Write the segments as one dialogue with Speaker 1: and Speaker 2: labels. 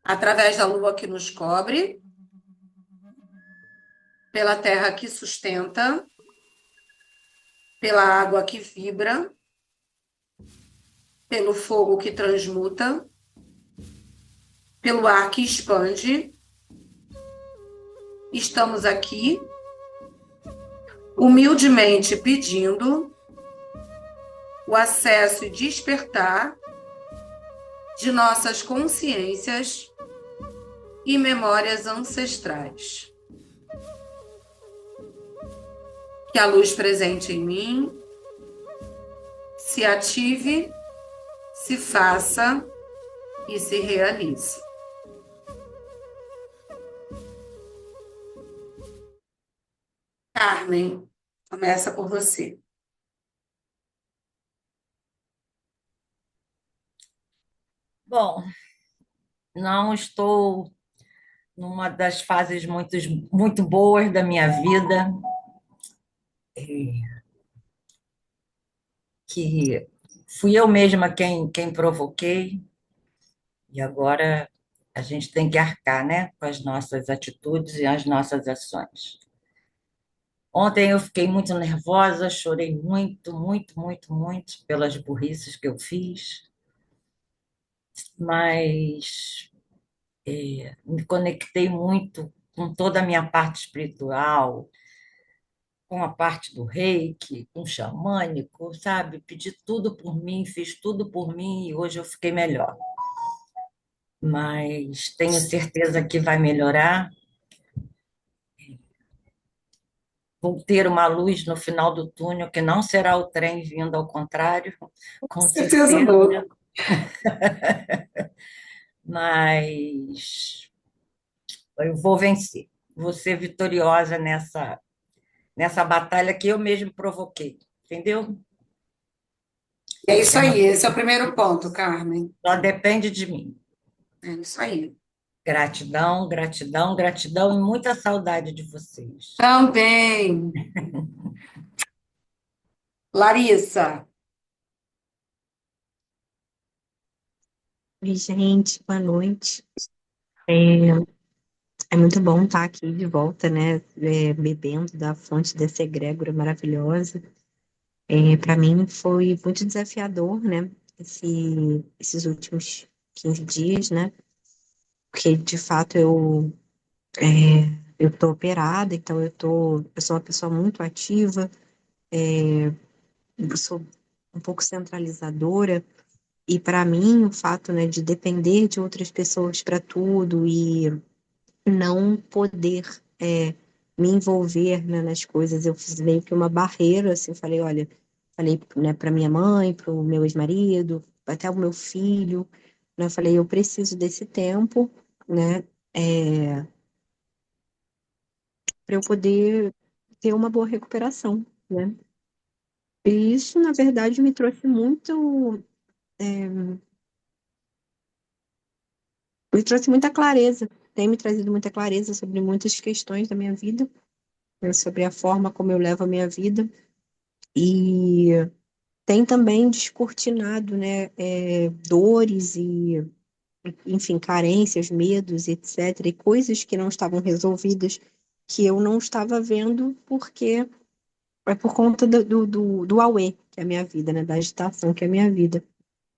Speaker 1: através da lua que nos cobre, pela terra que sustenta, pela água que vibra, pelo fogo que transmuta, pelo ar que expande. Estamos aqui, humildemente pedindo o acesso e despertar de nossas consciências e memórias ancestrais. Que a luz presente em mim se ative, se faça e se realize. Carmen, começa por você.
Speaker 2: Bom, não estou numa das fases muito boas da minha vida, que fui eu mesma quem provoquei, e agora a gente tem que arcar, né, com as nossas atitudes e as nossas ações. Ontem eu fiquei muito nervosa, chorei muito, muito, muito, muito pelas burrices que eu fiz, mas me conectei muito com toda a minha parte espiritual, com a parte do reiki, com o xamânico, sabe? Pedi tudo por mim, fiz tudo por mim e hoje eu fiquei melhor. Mas tenho certeza que vai melhorar. Vou ter uma luz no final do túnel, que não será o trem vindo ao contrário,
Speaker 1: Com
Speaker 2: com
Speaker 1: certeza
Speaker 2: certeza,
Speaker 1: não.
Speaker 2: mas eu vou vencer. Vou ser vitoriosa nessa batalha que eu mesmo provoquei, entendeu?
Speaker 1: É isso
Speaker 2: Essa é uma
Speaker 1: aí, esse é o
Speaker 2: coisa
Speaker 1: primeiro ponto, Carmen.
Speaker 2: que só depende de mim.
Speaker 1: É isso aí.
Speaker 2: Gratidão, gratidão, gratidão e muita saudade de vocês.
Speaker 1: Também, Larissa.
Speaker 3: Oi, gente, boa noite. É, é muito bom estar aqui de volta, né? Bebendo da fonte dessa egrégora maravilhosa. Para mim foi muito desafiador, né? Esses últimos 15 dias, né? Porque de fato eu tô operada, então eu sou uma pessoa muito ativa, eu sou um pouco centralizadora. E para mim, o fato, né, de depender de outras pessoas para tudo e não poder me envolver, né, nas coisas. Eu fiz meio que uma barreira, assim, falei, né, para minha mãe, para o meu ex-marido, até o meu filho, né, eu falei, eu preciso desse tempo, né, para eu poder ter uma boa recuperação, né. E isso, na verdade, me trouxe muita clareza, tem me trazido muita clareza sobre muitas questões da minha vida, né, sobre a forma como eu levo a minha vida. E tem também descortinado, né, dores e, enfim, carências, medos, etc., e coisas que não estavam resolvidas, que eu não estava vendo porque é por conta do auê, que é a minha vida, né, da agitação, que é a minha vida.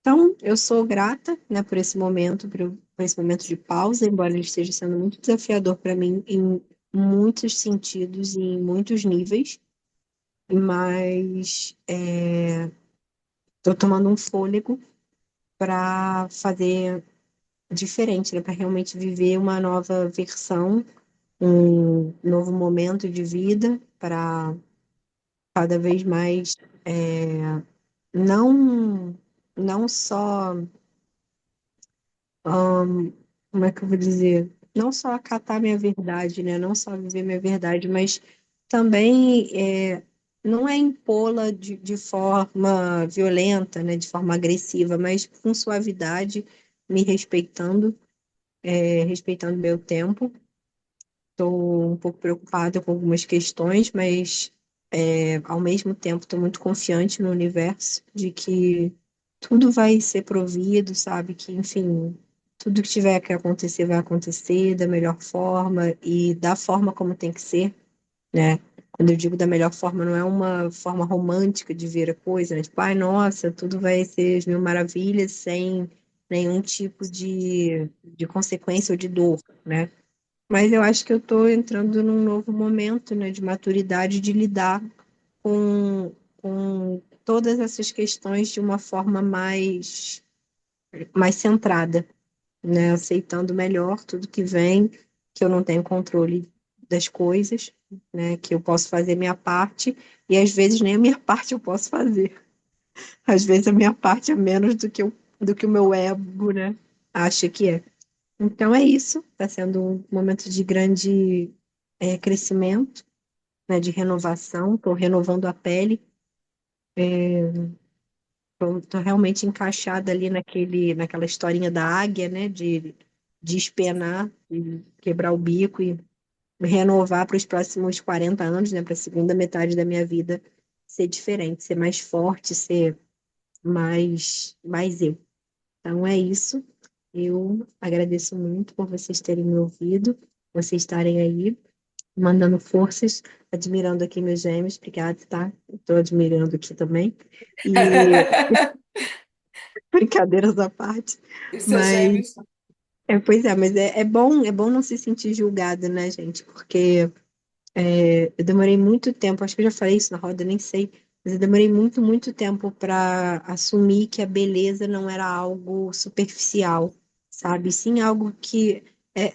Speaker 3: Então, eu sou grata, né, por esse momento, por esse momento de pausa, embora ele esteja sendo muito desafiador para mim em muitos sentidos e em muitos níveis, mas estou tomando um fôlego para fazer diferente, né? Para realmente viver uma nova versão, um novo momento de vida, para cada vez mais não não só como é que eu vou dizer? Não só acatar minha verdade, né? Não só viver minha verdade, mas também não é impô-la de forma violenta, né? De forma agressiva, mas com suavidade, me respeitando, respeitando meu tempo. Estou um pouco preocupada com algumas questões, mas ao mesmo tempo estou muito confiante no universo de que tudo vai ser provido, sabe? Que, enfim, Tudo que tiver que acontecer vai acontecer da melhor forma e da forma como tem que ser, né? Quando eu digo da melhor forma, não é uma forma romântica de ver a coisa, né? Tipo, ai, nossa, tudo vai ser as mil maravilhas sem nenhum tipo de consequência ou de dor, né? Mas eu acho que eu estou entrando num novo momento, né, de maturidade, de lidar com todas essas questões de uma forma mais centrada, né? Aceitando melhor tudo que vem, que eu não tenho controle das coisas, né? Que eu posso fazer minha parte e às vezes nem a minha parte eu posso fazer. Às vezes a minha parte é menos do que o meu ego, né? Acha que é. Então é isso. Está sendo um momento de grande crescimento, né? De renovação. Estou renovando a pele. Estou realmente encaixada ali naquela historinha da águia, né? De espenar, de quebrar o bico e renovar para os próximos 40 anos, né? Para a segunda metade da minha vida ser diferente, ser mais forte, ser mais eu. Então é isso. Eu agradeço muito por vocês terem me ouvido, vocês estarem aí, mandando forças, admirando aqui meus gêmeos. Obrigada, tá? Estou admirando aqui também. E brincadeiras à parte.
Speaker 1: E seus
Speaker 3: Mas,
Speaker 1: gêmeos?
Speaker 3: pois é, mas é bom não se sentir julgado, né, gente? Porque eu demorei muito tempo, acho que eu já falei isso na roda, nem sei, mas eu demorei muito, muito tempo para assumir que a beleza não era algo superficial, sabe? Sim, algo que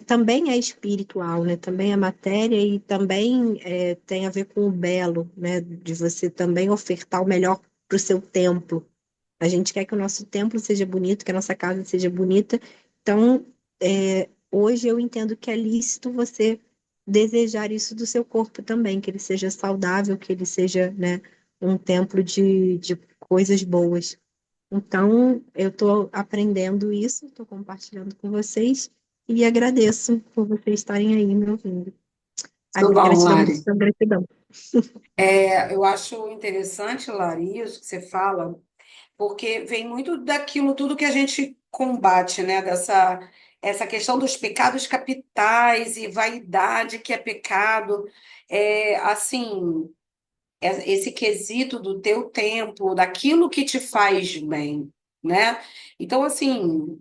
Speaker 3: também é espiritual, né? Também é matéria e também tem a ver com o belo, né? De você também ofertar o melhor para o seu templo. A gente quer que o nosso templo seja bonito, que a nossa casa seja bonita. Então, hoje eu entendo que é lícito você desejar isso do seu corpo também, que ele seja saudável, que ele seja, né, um templo de coisas boas. Então, eu estou aprendendo isso, estou compartilhando com vocês e agradeço por vocês estarem aí me ouvindo. A
Speaker 1: Tudo bom,
Speaker 3: gratidão,
Speaker 1: Lari.
Speaker 3: gratidão, gratidão.
Speaker 1: Eu acho interessante, Lari, isso que você fala, porque vem muito daquilo tudo que a gente combate, né? Essa questão dos pecados capitais e vaidade que é pecado. Assim, esse quesito do teu tempo, daquilo que te faz bem, né? Então, assim,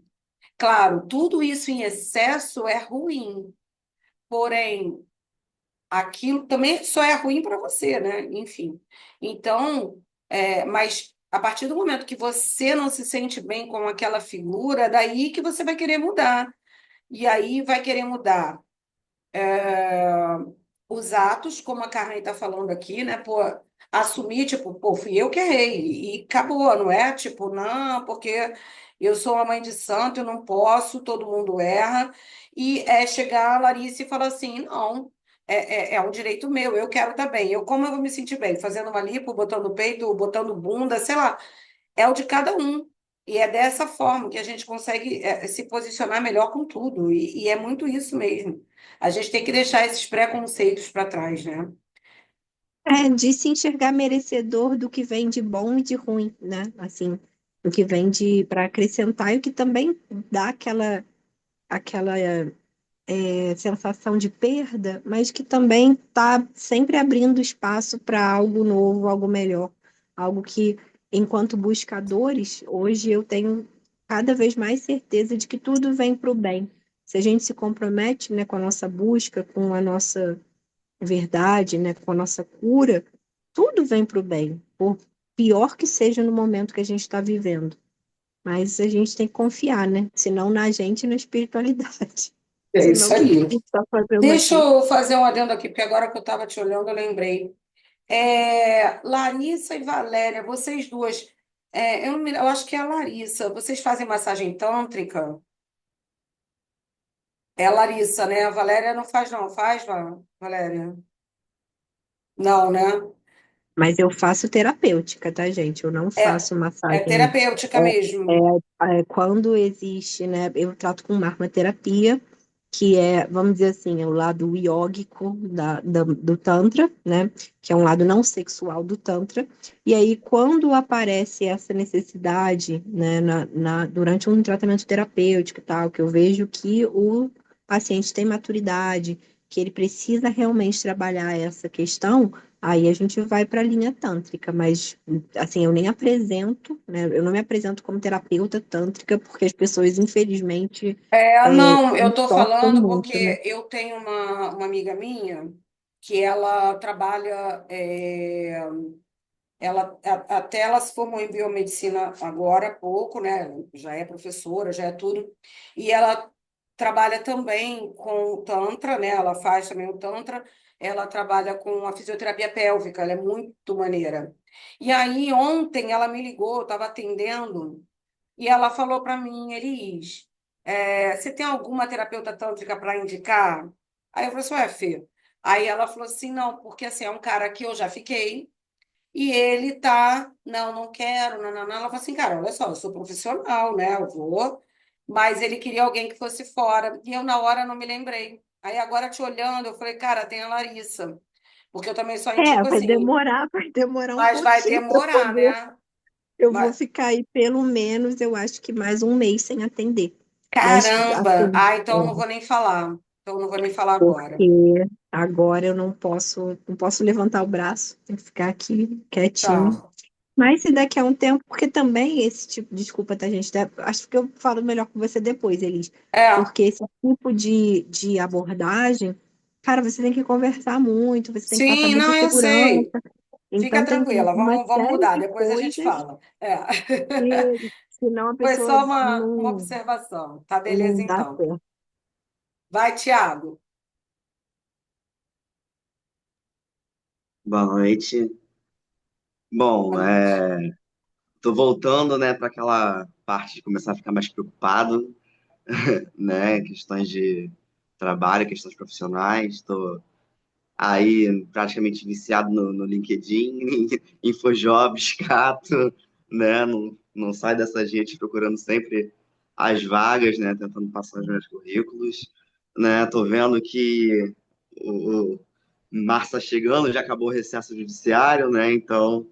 Speaker 1: claro, tudo isso em excesso é ruim, porém aquilo também só é ruim para você, né? Enfim. Então, mas a partir do momento que você não se sente bem com aquela figura, daí que você vai querer mudar. E aí vai querer mudar os atos, como a Carmen está falando aqui, né? Pô, assumir, tipo, pô, fui eu que errei. E acabou, não é? Tipo, não, porque eu sou uma mãe de santo, eu não posso, todo mundo erra. E chegar a Larissa e falar assim, não, é um direito meu, eu quero estar bem. Como eu vou me sentir bem? Fazendo uma lipo, botando peito, botando bunda, sei lá. É o de cada um. E é dessa forma que a gente consegue se posicionar melhor com tudo. E é muito isso mesmo. A gente tem que deixar esses preconceitos para trás, né?
Speaker 3: De se enxergar merecedor do que vem de bom e de ruim, né? Assim, o que vem de para acrescentar e o que também dá aquela sensação de perda, mas que também está sempre abrindo espaço para algo novo, algo melhor, algo que, enquanto buscadores, hoje eu tenho cada vez mais certeza de que tudo vem para o bem. Se a gente se compromete, né, com a nossa busca, com a nossa verdade, né, com a nossa cura, tudo vem para o bem, por pior que seja no momento que a gente está vivendo. Mas a gente tem que confiar, né? Senão na gente e na espiritualidade.
Speaker 1: É
Speaker 3: Senão
Speaker 1: isso
Speaker 3: o que que a
Speaker 1: aí.
Speaker 3: gente está fazendo
Speaker 1: Deixa
Speaker 3: aqui?
Speaker 1: eu fazer um adendo aqui, porque agora que eu estava te olhando, eu lembrei. Larissa e Valéria, vocês duas, eu acho que é a Larissa, vocês fazem massagem tântrica? É a Larissa, né? A Valéria não faz, não. Faz, Valéria? Não, né?
Speaker 3: Mas eu faço terapêutica, tá, gente? Eu não
Speaker 1: É,
Speaker 3: faço
Speaker 1: é
Speaker 3: massagem.
Speaker 1: terapêutica mesmo.
Speaker 3: Quando existe, né? Eu trato com marmaterapia, que é, vamos dizer assim, é o lado iógico do Tantra, né? Que é um lado não sexual do Tantra. E aí, quando aparece essa necessidade, né, durante um tratamento terapêutico e tal, que eu vejo que o paciente tem maturidade, que ele precisa realmente trabalhar essa questão, aí a gente vai para a linha tântrica, mas assim, eu nem apresento, né? Eu não me apresento como terapeuta tântrica, porque as pessoas, infelizmente,
Speaker 1: Não, eu estou
Speaker 3: distorcem
Speaker 1: falando
Speaker 3: muito, né?
Speaker 1: porque eu tenho uma amiga minha que ela trabalha, até ela se formou em biomedicina agora há pouco, né? Já é professora, já é tudo. E ela trabalha também com o Tantra, né? Ela faz também o Tantra. Ela trabalha com a fisioterapia pélvica, ela é muito maneira. E aí, ontem ela me ligou, eu estava atendendo, e ela falou para mim, Elis, você tem alguma terapeuta tântrica para indicar? Aí eu falei assim, ué, Fê. Aí ela falou assim, não, porque assim, é um cara que eu já fiquei. E ele tá, não, não quero, não, não, não. Ela falou assim, cara, olha só, eu sou profissional, né? Eu vou, mas ele queria alguém que fosse fora. E eu, na hora, não me lembrei. Aí, agora, te olhando, eu falei, cara, tem a Larissa. Porque eu também só indico assim,
Speaker 3: Vai demorar um
Speaker 1: mas vai
Speaker 3: pouquinho para
Speaker 1: demorar,
Speaker 3: poder.
Speaker 1: né?
Speaker 3: Eu vou
Speaker 1: Mas,
Speaker 3: ficar aí pelo menos, eu acho que mais um mês sem atender. Mas
Speaker 1: caramba!
Speaker 3: assim,
Speaker 1: Ah, então eu não vou nem falar. Então eu não vou nem falar agora.
Speaker 3: porque agora eu não posso levantar o braço, tenho que ficar aqui quietinho.
Speaker 1: Tá.
Speaker 3: Mas se daqui a um tempo, porque também esse tipo, desculpa, tá, gente? Acho que eu falo melhor com você depois, Elis.
Speaker 1: É,
Speaker 3: Porque esse tipo de abordagem, cara, você tem que conversar muito, você tem que passar
Speaker 1: sim,
Speaker 3: muita
Speaker 1: não, eu sei.
Speaker 3: segurança.
Speaker 1: Fica
Speaker 3: Então, tem
Speaker 1: tranquila,
Speaker 3: uma
Speaker 1: vamos
Speaker 3: série
Speaker 1: mudar,
Speaker 3: de
Speaker 1: depois a gente
Speaker 3: coisas
Speaker 1: fala. É.
Speaker 3: que, senão a
Speaker 1: Foi
Speaker 3: pessoa
Speaker 1: só uma
Speaker 3: não,
Speaker 1: observação. Tá, beleza,
Speaker 3: não dá
Speaker 1: então.
Speaker 3: certo.
Speaker 1: Vai, Tiago.
Speaker 4: Boa noite.
Speaker 1: Boa
Speaker 4: Bom,
Speaker 1: noite.
Speaker 4: tô voltando, né, para aquela parte de começar a ficar mais preocupado, né, questões de trabalho, questões profissionais. Tô aí praticamente viciado no LinkedIn, InfoJobs, Cato, né, não sai dessa gente procurando sempre as vagas, né, tentando passar os meus currículos, né. Tô vendo que o março tá chegando, já acabou o recesso judiciário, né, então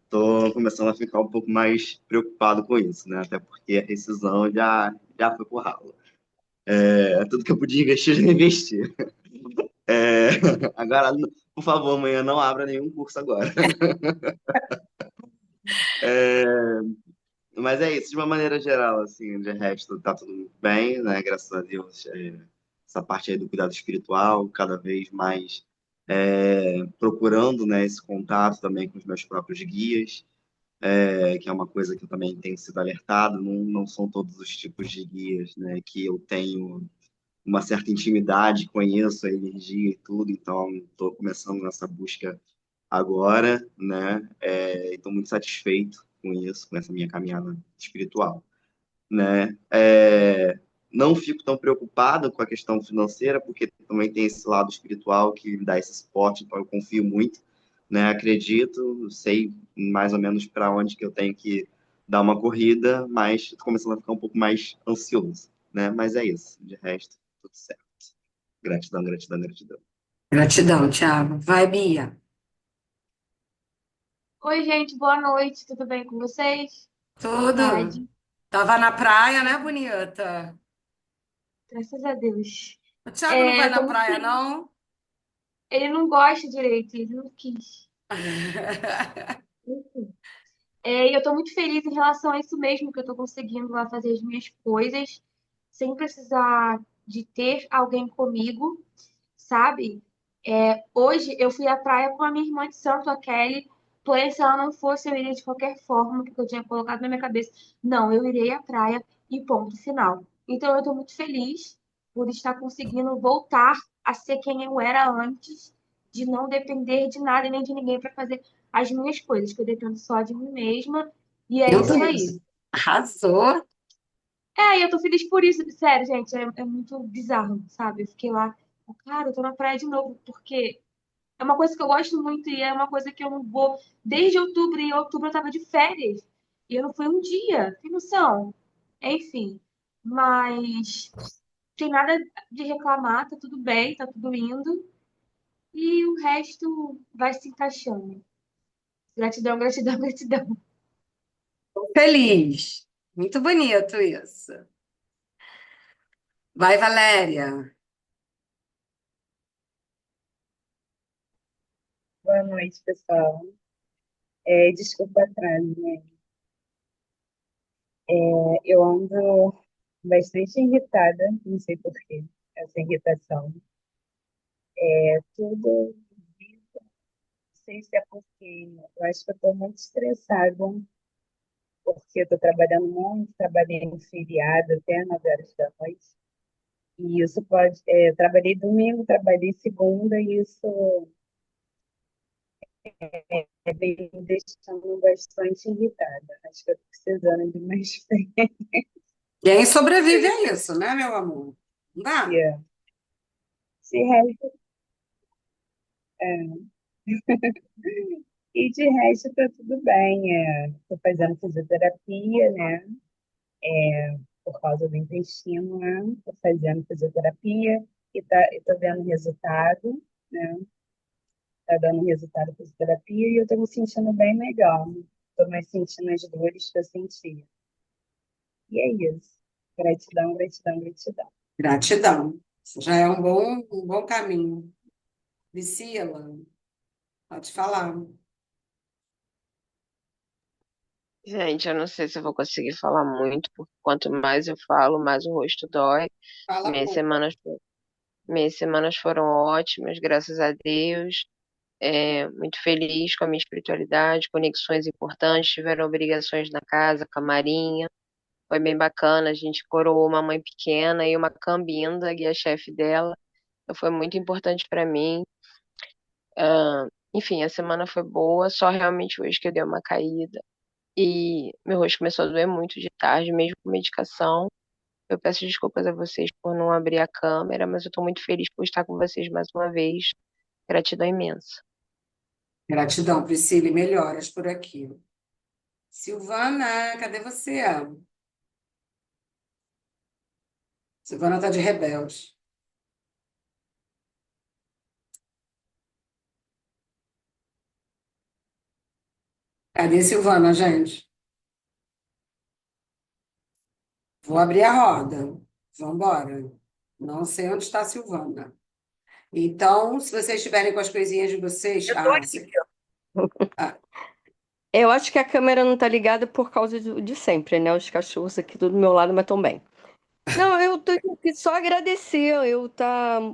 Speaker 4: tô começando a ficar um pouco mais preocupado com isso, né? Até porque a rescisão já foi pro ralo. Tudo que eu podia investir, eu já investi. É, agora, por favor, amanhã não abra nenhum curso agora. Mas é isso, de uma maneira geral, assim, de resto, tá tudo muito bem, né? Graças a Deus, essa parte aí do cuidado espiritual, cada vez mais procurando, né, esse contato também com os meus próprios guias, que é uma coisa que eu também tenho sido alertado, não são todos os tipos de guias, né, que eu tenho uma certa intimidade, conheço a energia e tudo, então estou começando nessa busca agora, né, estou muito satisfeito com isso, com essa minha caminhada espiritual, né. Não fico tão preocupado com a questão financeira, porque também tem esse lado espiritual que me dá esse suporte, então eu confio muito, né? Acredito, sei mais ou menos para onde que eu tenho que dar uma corrida, mas estou começando a ficar um pouco mais ansioso, né? Mas é isso, de resto, tudo certo. Gratidão, gratidão, gratidão.
Speaker 1: Gratidão, Tiago. Vai, Bia.
Speaker 5: Oi, gente, boa noite, tudo bem com vocês? Boa
Speaker 1: Tudo.
Speaker 5: tarde,
Speaker 1: Tava na praia, né, bonita?
Speaker 5: graças a Deus.
Speaker 1: O Tiago não vai
Speaker 5: Eu
Speaker 1: na
Speaker 5: tô muito
Speaker 1: praia,
Speaker 5: feliz.
Speaker 1: não?
Speaker 5: Ele não gosta direito, ele não quis. Enfim. E eu tô muito feliz em relação a isso mesmo, que eu tô conseguindo lá fazer as minhas coisas, sem precisar de ter alguém comigo, sabe? Hoje eu fui à praia com a minha irmã de santo, a Kelly, porém, se ela não fosse, eu iria de qualquer forma, porque eu tinha colocado na minha cabeça, não, eu irei à praia e ponto final. Então, eu estou muito feliz por estar conseguindo voltar a ser quem eu era antes, de não depender de nada e nem de ninguém para fazer as minhas coisas, que eu dependo só de mim mesma, e é
Speaker 1: Meu
Speaker 5: isso aí.
Speaker 1: Deus. Arrasou.
Speaker 5: E eu tô feliz por isso, sério, gente, é muito bizarro, sabe? Eu fiquei lá, cara, eu tô na praia de novo, porque é uma coisa que eu gosto muito e é uma coisa que eu não vou desde outubro. E em outubro eu tava de férias. E eu não fui um dia. Tem noção? Enfim. Mas tem nada de reclamar, tá tudo bem, tá tudo indo. E o resto vai se encaixando. Gratidão, gratidão, gratidão.
Speaker 1: Feliz. Muito bonito isso. Vai, Valéria.
Speaker 6: Boa noite, pessoal. Desculpa o atraso, né? Eu ando bastante irritada, não sei por quê, essa irritação. Tudo, não sei se é porque eu acho que eu estou muito estressada, porque eu estou trabalhando muito, trabalhei no feriado até 9 horas da noite. E isso pode. Eu trabalhei domingo, trabalhei segunda, e isso vem me deixando bastante irritada. Acho que eu estou precisando de mais
Speaker 1: Quem sobrevive a isso, né, meu amor? Não dá?
Speaker 6: fé. Se resto, é, e de resto tá tudo bem. Estou fazendo fisioterapia, né? Por causa do intestino, né? Estou fazendo fisioterapia e tô vendo resultado, né? Tá dando resultado a fisioterapia e eu tô me sentindo bem melhor. Tô mais sentindo as dores que eu sentia. E é isso. Gratidão, gratidão, gratidão.
Speaker 1: Gratidão. Isso já é um bom caminho. Priscila, pode falar.
Speaker 7: Gente, eu não sei se eu vou conseguir falar muito, porque quanto mais eu falo, mais o rosto dói.
Speaker 1: Fala
Speaker 7: Minhas
Speaker 1: pouco.
Speaker 7: semanas, minhas semanas foram ótimas, graças a Deus. Muito feliz com a minha espiritualidade, conexões importantes, tiveram obrigações na casa, camarinha. Foi bem bacana, a gente coroou uma mãe pequena e uma cambinda, e a chefe dela. Então foi muito importante para mim. Enfim, a semana foi boa, só realmente hoje que eu dei uma caída. E meu rosto começou a doer muito de tarde, mesmo com medicação. Eu peço desculpas a vocês por não abrir a câmera, mas eu estou muito feliz por estar com vocês mais uma vez. Gratidão imensa.
Speaker 1: Gratidão, Priscila, e melhoras por aqui. Silvana, cadê você? Silvana está de rebelde. Cadê Silvana, gente? Vou abrir a roda. Vamos embora. Não sei onde está a Silvana. Então, se vocês estiverem com as coisinhas de vocês.
Speaker 8: Eu tô aqui.
Speaker 1: Ah,
Speaker 8: Eu acho que a câmera não tá ligada por causa de sempre, né? Os cachorros aqui do meu lado, mas tão bem. Não, eu tô aqui só agradecer.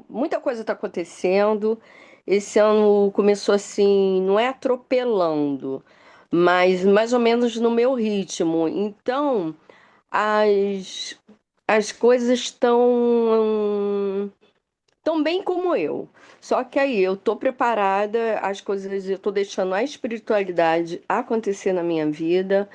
Speaker 8: Muita coisa tá acontecendo. Esse ano começou assim, não é atropelando, mas mais ou menos no meu ritmo. Então, as, as coisas estão tão bem como eu. Só que aí eu tô preparada, as coisas, eu tô deixando a espiritualidade acontecer na minha vida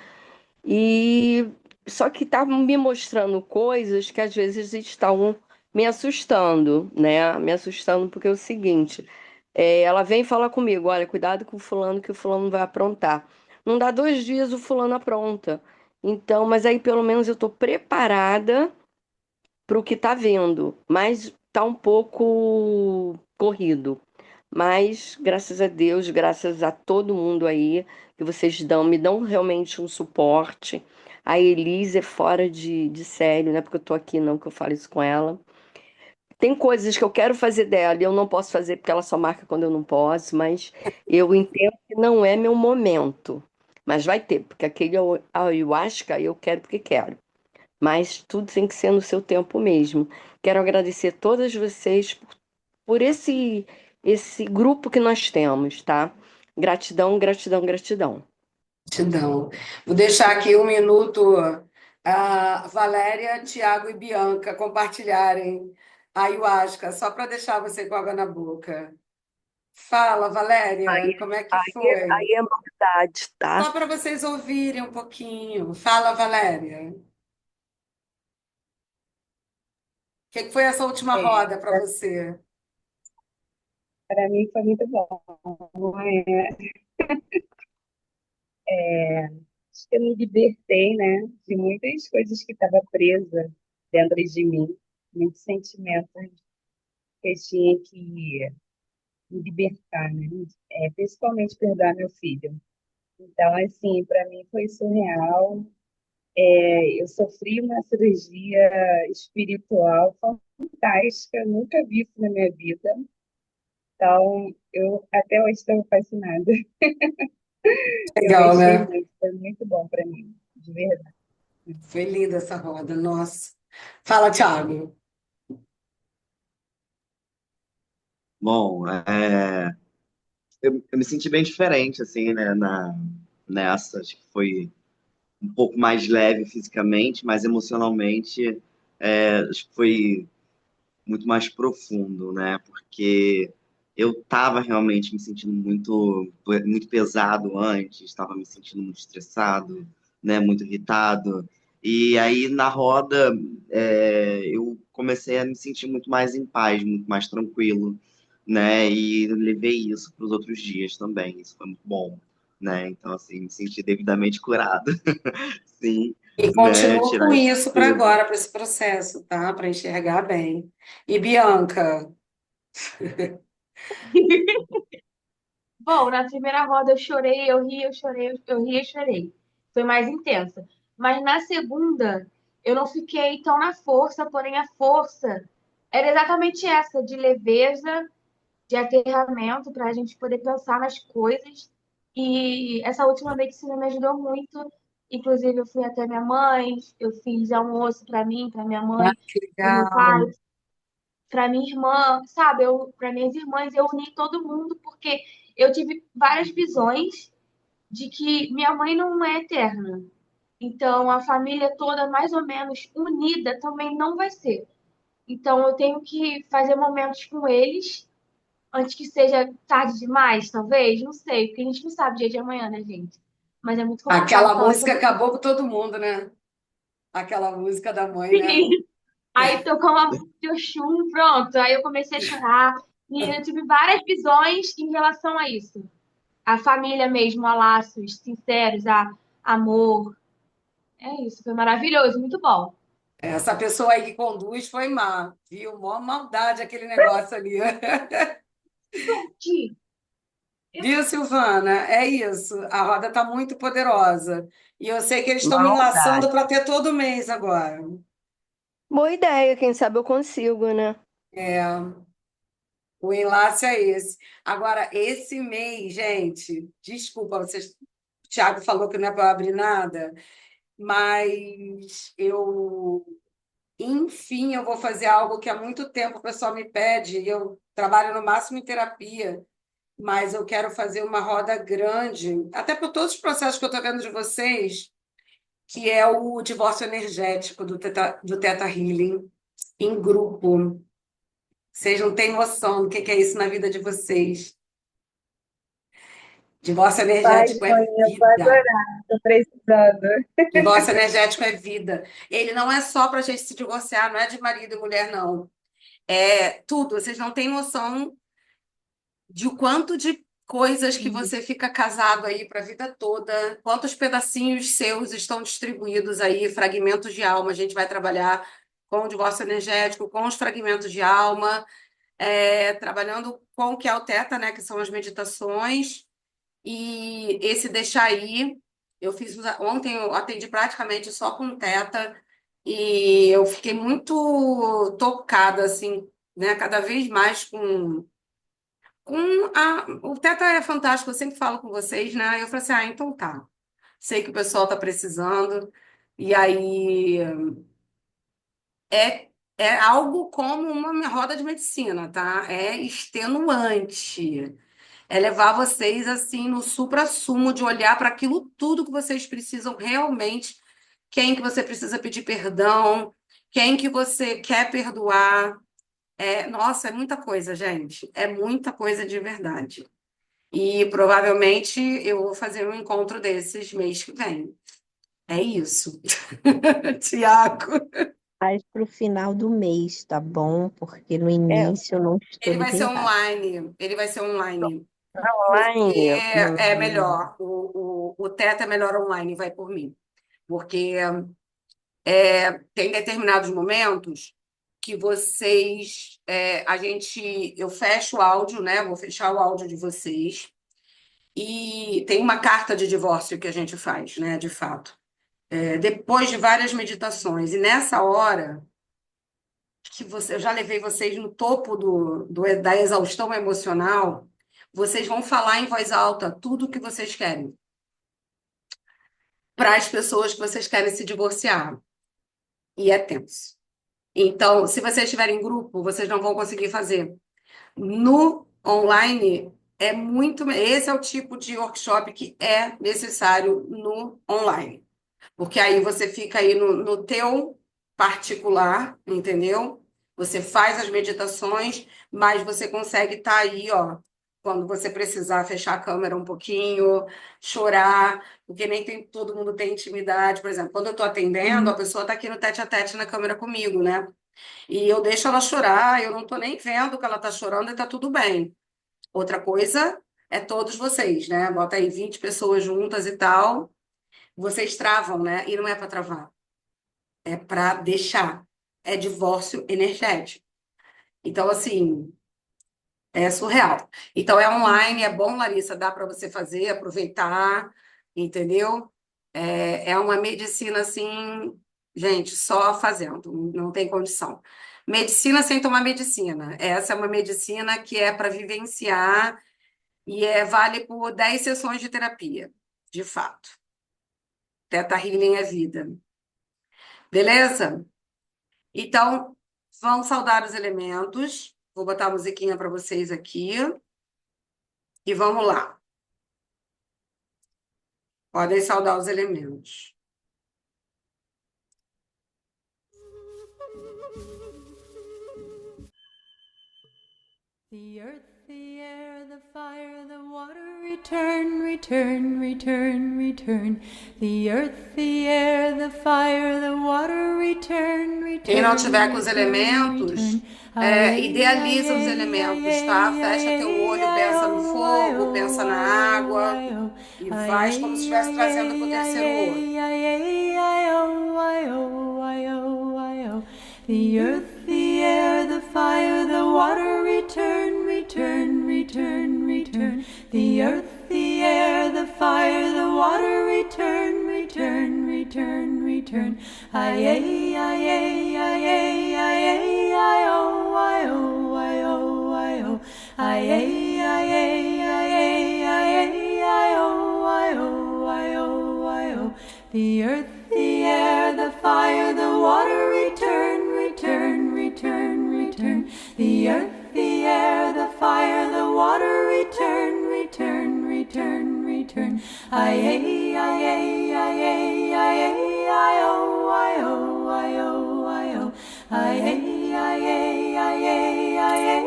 Speaker 8: e só que tá me mostrando coisas que às vezes estão me assustando, né? Me assustando porque é o seguinte, ela vem falar comigo, olha, cuidado com o fulano que o fulano vai aprontar. Não dá 2 dias o fulano apronta. Então, mas aí pelo menos eu tô preparada para o que está vindo, mas está um pouco corrido. Mas graças a Deus, graças a todo mundo aí que vocês me dão realmente um suporte. A Elise é fora de sério, não é porque eu tô aqui não que eu falo isso com ela. Tem coisas que eu quero fazer dela e eu não posso fazer porque ela só marca quando eu não posso, mas eu entendo que não é meu momento. Mas vai ter, porque aquele ayahuasca eu quero porque quero, mas tudo tem que ser no seu tempo mesmo. Quero agradecer a todas vocês por esse grupo que nós temos, tá? Gratidão, gratidão, gratidão.
Speaker 1: gratidão. Vou deixar aqui um minuto a Valéria, Tiago e Bianca compartilharem a ayahuasca, só para deixar você com água na boca. Fala, Valéria,
Speaker 8: Aí,
Speaker 1: como é que foi?
Speaker 8: aí é novidade, tá?
Speaker 1: Só para vocês ouvirem um pouquinho. Fala, Valéria. O que que foi essa última roda para você?
Speaker 6: Para mim foi muito bom. Acho que eu me libertei, né, de muitas coisas que estavam presa dentro de mim. muitos sentimentos que eu tinha que me libertar, né? Principalmente perdoar meu filho. Então, assim, para mim foi surreal. Eu sofri uma cirurgia espiritual fantástica, nunca vi isso na minha vida. Então, eu até hoje estou fascinada. Eu
Speaker 1: Legal,
Speaker 6: gostei
Speaker 1: né?
Speaker 6: muito, foi muito bom para mim, de verdade.
Speaker 1: Foi linda essa roda, nossa. Fala, Thiago.
Speaker 4: Bom, eu me senti bem diferente, assim, né, nessa. Acho que foi um pouco mais leve fisicamente, mas emocionalmente, acho que foi muito mais profundo, né? Porque eu estava realmente me sentindo muito pesado antes, estava me sentindo muito estressado, né? Muito irritado. E aí na roda eu comecei a me sentir muito mais em paz, muito mais tranquilo, né? E levei isso para os outros dias também. Isso foi muito bom, né? Então assim, me senti devidamente curado, sim,
Speaker 1: E
Speaker 4: né?
Speaker 1: continua com
Speaker 4: Tirar esse
Speaker 1: isso para
Speaker 4: peso.
Speaker 1: agora, para esse processo, tá? Para enxergar bem. E Bianca,
Speaker 5: Bom, na primeira roda eu chorei, eu ri, eu chorei, eu ri e chorei. Foi mais intensa. Mas na segunda, eu não fiquei tão na força, porém a força era exatamente essa, de leveza, de aterramento, para a gente poder pensar nas coisas. E essa última medicina me ajudou muito. Inclusive, eu fui até minha mãe, eu fiz almoço para mim, para minha
Speaker 1: ah,
Speaker 5: mãe,
Speaker 1: que
Speaker 5: para meu pai,
Speaker 1: legal.
Speaker 5: para minha irmã, sabe? Para minhas irmãs, eu uni todo mundo porque eu tive várias visões de que minha mãe não é eterna. Então, a família toda mais ou menos unida também não vai ser. Então, eu tenho que fazer momentos com eles antes que seja tarde demais, talvez, não sei, porque a gente não sabe o dia de amanhã, né, gente? Mas é muito complicado
Speaker 1: Aquela
Speaker 5: falar
Speaker 1: música
Speaker 5: sobre
Speaker 1: acabou com todo mundo, né? Aquela música da mãe, né?
Speaker 5: isso. Aí tocou uma música de Oxum, pronto. Aí eu comecei a chorar. E eu tive várias visões em relação a isso. A família mesmo, a laços sinceros, a amor. É isso, foi maravilhoso, muito bom.
Speaker 1: Essa pessoa aí que conduz foi má, viu? Mó maldade aquele negócio ali.
Speaker 5: Ti,
Speaker 1: Viu, Silvana? É isso. A roda está muito poderosa. E eu sei que eles estão me
Speaker 2: Maldade.
Speaker 1: enlaçando para ter todo mês agora.
Speaker 8: Boa ideia, quem sabe eu consigo, né?
Speaker 1: É, o enlace é esse. Agora, esse mês, gente, desculpa, vocês, o Thiago falou que não é para abrir nada, mas enfim, eu vou fazer algo que há muito tempo o pessoal me pede, e eu trabalho no máximo em terapia, mas eu quero fazer uma roda grande, até por todos os processos que eu estou vendo de vocês, que é o divórcio energético do Teta Healing, em grupo. Vocês não têm noção do que é isso na vida de vocês. Divórcio
Speaker 6: Faz,
Speaker 1: energético é
Speaker 6: manhã, vou
Speaker 1: vida.
Speaker 6: adorar, tô precisando.
Speaker 1: Divórcio energético é vida. Ele não é só para a gente se divorciar, não é de marido e mulher, não. É tudo. Vocês não têm noção de o quanto de coisas que você fica casado aí para a vida toda, quantos pedacinhos seus estão distribuídos aí, fragmentos de alma. A gente vai trabalhar com o divórcio energético, com os fragmentos de alma, trabalhando com o que é o Teta, né, que são as meditações. E esse deixar aí, ontem eu atendi praticamente só com Teta e eu fiquei muito tocada, assim, né, cada vez mais com o Teta é fantástico, eu sempre falo com vocês, né? Eu falei assim, então tá. Sei que o pessoal tá precisando. E aí é algo como uma roda de medicina, tá? É extenuante. É levar vocês assim no suprassumo de olhar para aquilo tudo que vocês precisam realmente, quem que você precisa pedir perdão, quem que você quer perdoar. Nossa, é muita coisa, gente. É muita coisa de verdade. E provavelmente eu vou fazer um encontro desses mês que vem. É isso. Tiago.
Speaker 3: Mais pro final do mês, tá bom? Porque no
Speaker 8: É,
Speaker 3: início eu não estou
Speaker 1: Ele vai ser
Speaker 3: liberada.
Speaker 1: online. Ele vai ser online. Porque
Speaker 8: online.
Speaker 1: é melhor. O Teta é melhor online, vai por mim. Porque tem determinados momentos. que eu fecho o áudio, né? Vou fechar o áudio de vocês. E tem uma carta de divórcio que a gente faz, né? De fato. Depois de várias meditações. E nessa hora eu já levei vocês no topo da exaustão emocional, vocês vão falar em voz alta tudo o que vocês querem para as pessoas que vocês querem se divorciar. E é tenso. Então, se vocês estiverem em grupo, vocês não vão conseguir fazer. No online, é muito. Esse é o tipo de workshop que é necessário no online. Porque aí você fica aí no teu particular, entendeu? Você faz as meditações, mas você consegue estar aí, ó, quando você precisar fechar a câmera um pouquinho, chorar, porque nem todo mundo tem intimidade. Por exemplo, quando eu estou atendendo, a pessoa está aqui no tete a tete na câmera comigo, né? E eu deixo ela chorar, eu não estou nem vendo que ela está chorando e está tudo bem. Outra coisa é todos vocês, né? Bota aí 20 pessoas juntas e tal. Vocês travam, né? E não é para travar, é para deixar. É divórcio energético. Então, assim, é surreal. Então, é online, é bom, Larissa, dá para você fazer, aproveitar, entendeu? É uma medicina, assim, gente, só fazendo, não tem condição. Medicina sem tomar medicina. Essa é uma medicina que é para vivenciar e vale por 10 sessões de terapia, de fato. Teta Healing é vida. Beleza? Então, vamos saudar os elementos. Vou botar a musiquinha para vocês aqui. E vamos lá. Podem saudar os elementos.
Speaker 9: The earth, the air, the fire, the water, return, return, return, return. The earth, the air, the fire, the water, return, return.
Speaker 1: Quem não tiver com os elementos, idealiza os elementos, tá? Fecha teu olho, pensa no fogo, pensa na água e faz como se estivesse trazendo para o terceiro olho.
Speaker 9: The earth, the air, the fire, the water, return, return, return, return. The earth, the air, the fire, the water, return, return, return, return. Aye, aye, aye, aye, aye, aye, oh, aye, oh, aye, oh, aye, oh. Aye, aye, aye, aye, aye, aye, oh, aye, oh, aye, oh, aye, oh. The earth, the air, the fire, the water, return, return, return, return. The earth, the air, the fire, the water, return, return, return, return. Aye, aye, aye, aye, aye, aye, oh, aye, oh, aye, oh, aye, oh. Aye, aye, aye, aye, aye,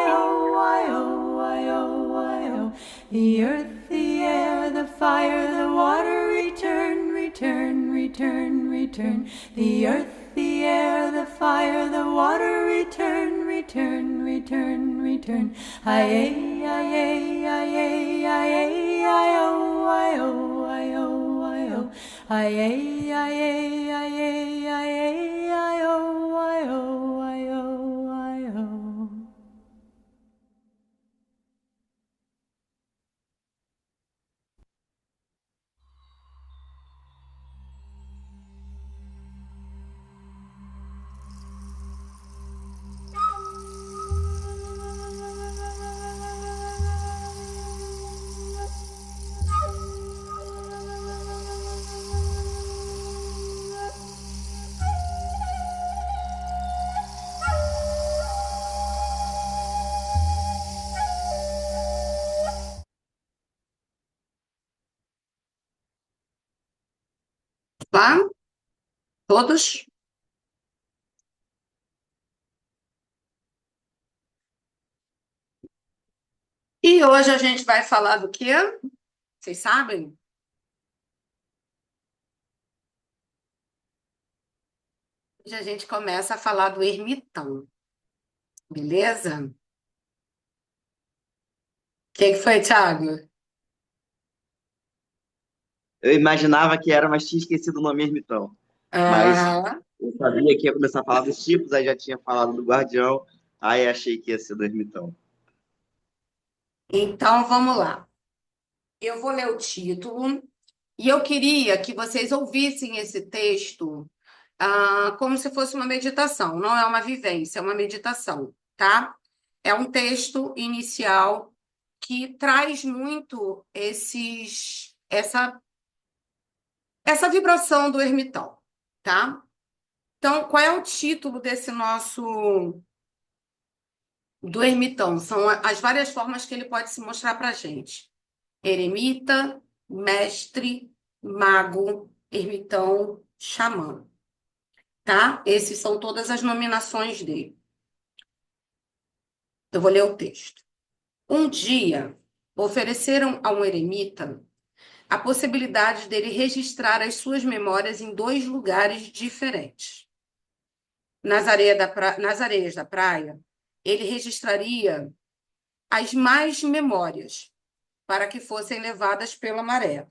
Speaker 9: oh, aye, oh, aye, oh, aye, oh. The earth, the air, the fire, the water, return, return, return, return. The earth, the air, the fire, the water, return, return, return, return. Aye, aye, aye, aye, aye, oh, aye, oh, aye, oh, aye, oh. Aye, aye, aye, aye, aye, oh, aye, oh, aye, oh, aye, oh.
Speaker 1: Tá? Todos? E hoje a gente vai falar do quê? Vocês sabem? Hoje a gente começa a falar do ermitão. Beleza? O que foi, Thiago?
Speaker 4: Eu imaginava que era, mas tinha esquecido o nome ermitão. Mas
Speaker 1: Ah,
Speaker 4: o sabia que ia começar a falar dos tipos, aí já tinha falado do guardião, aí achei que ia ser do ermitão.
Speaker 1: Então, vamos lá. Eu vou ler o título e eu queria que vocês ouvissem esse texto como se fosse uma meditação. Não é uma vivência, é uma meditação, tá? É um texto inicial que traz muito essa vibração do ermitão, tá? Então, qual é o título desse nosso do ermitão? São as várias formas que ele pode se mostrar para a gente. Eremita, mestre, mago, ermitão, xamã, tá? Esses são todas as nominações dele. Eu vou ler o texto. Um dia, ofereceram a um eremita a possibilidade dele registrar as suas memórias em 2 lugares diferentes. Nas areias da praia, ele registraria as más memórias para que fossem levadas pela maré.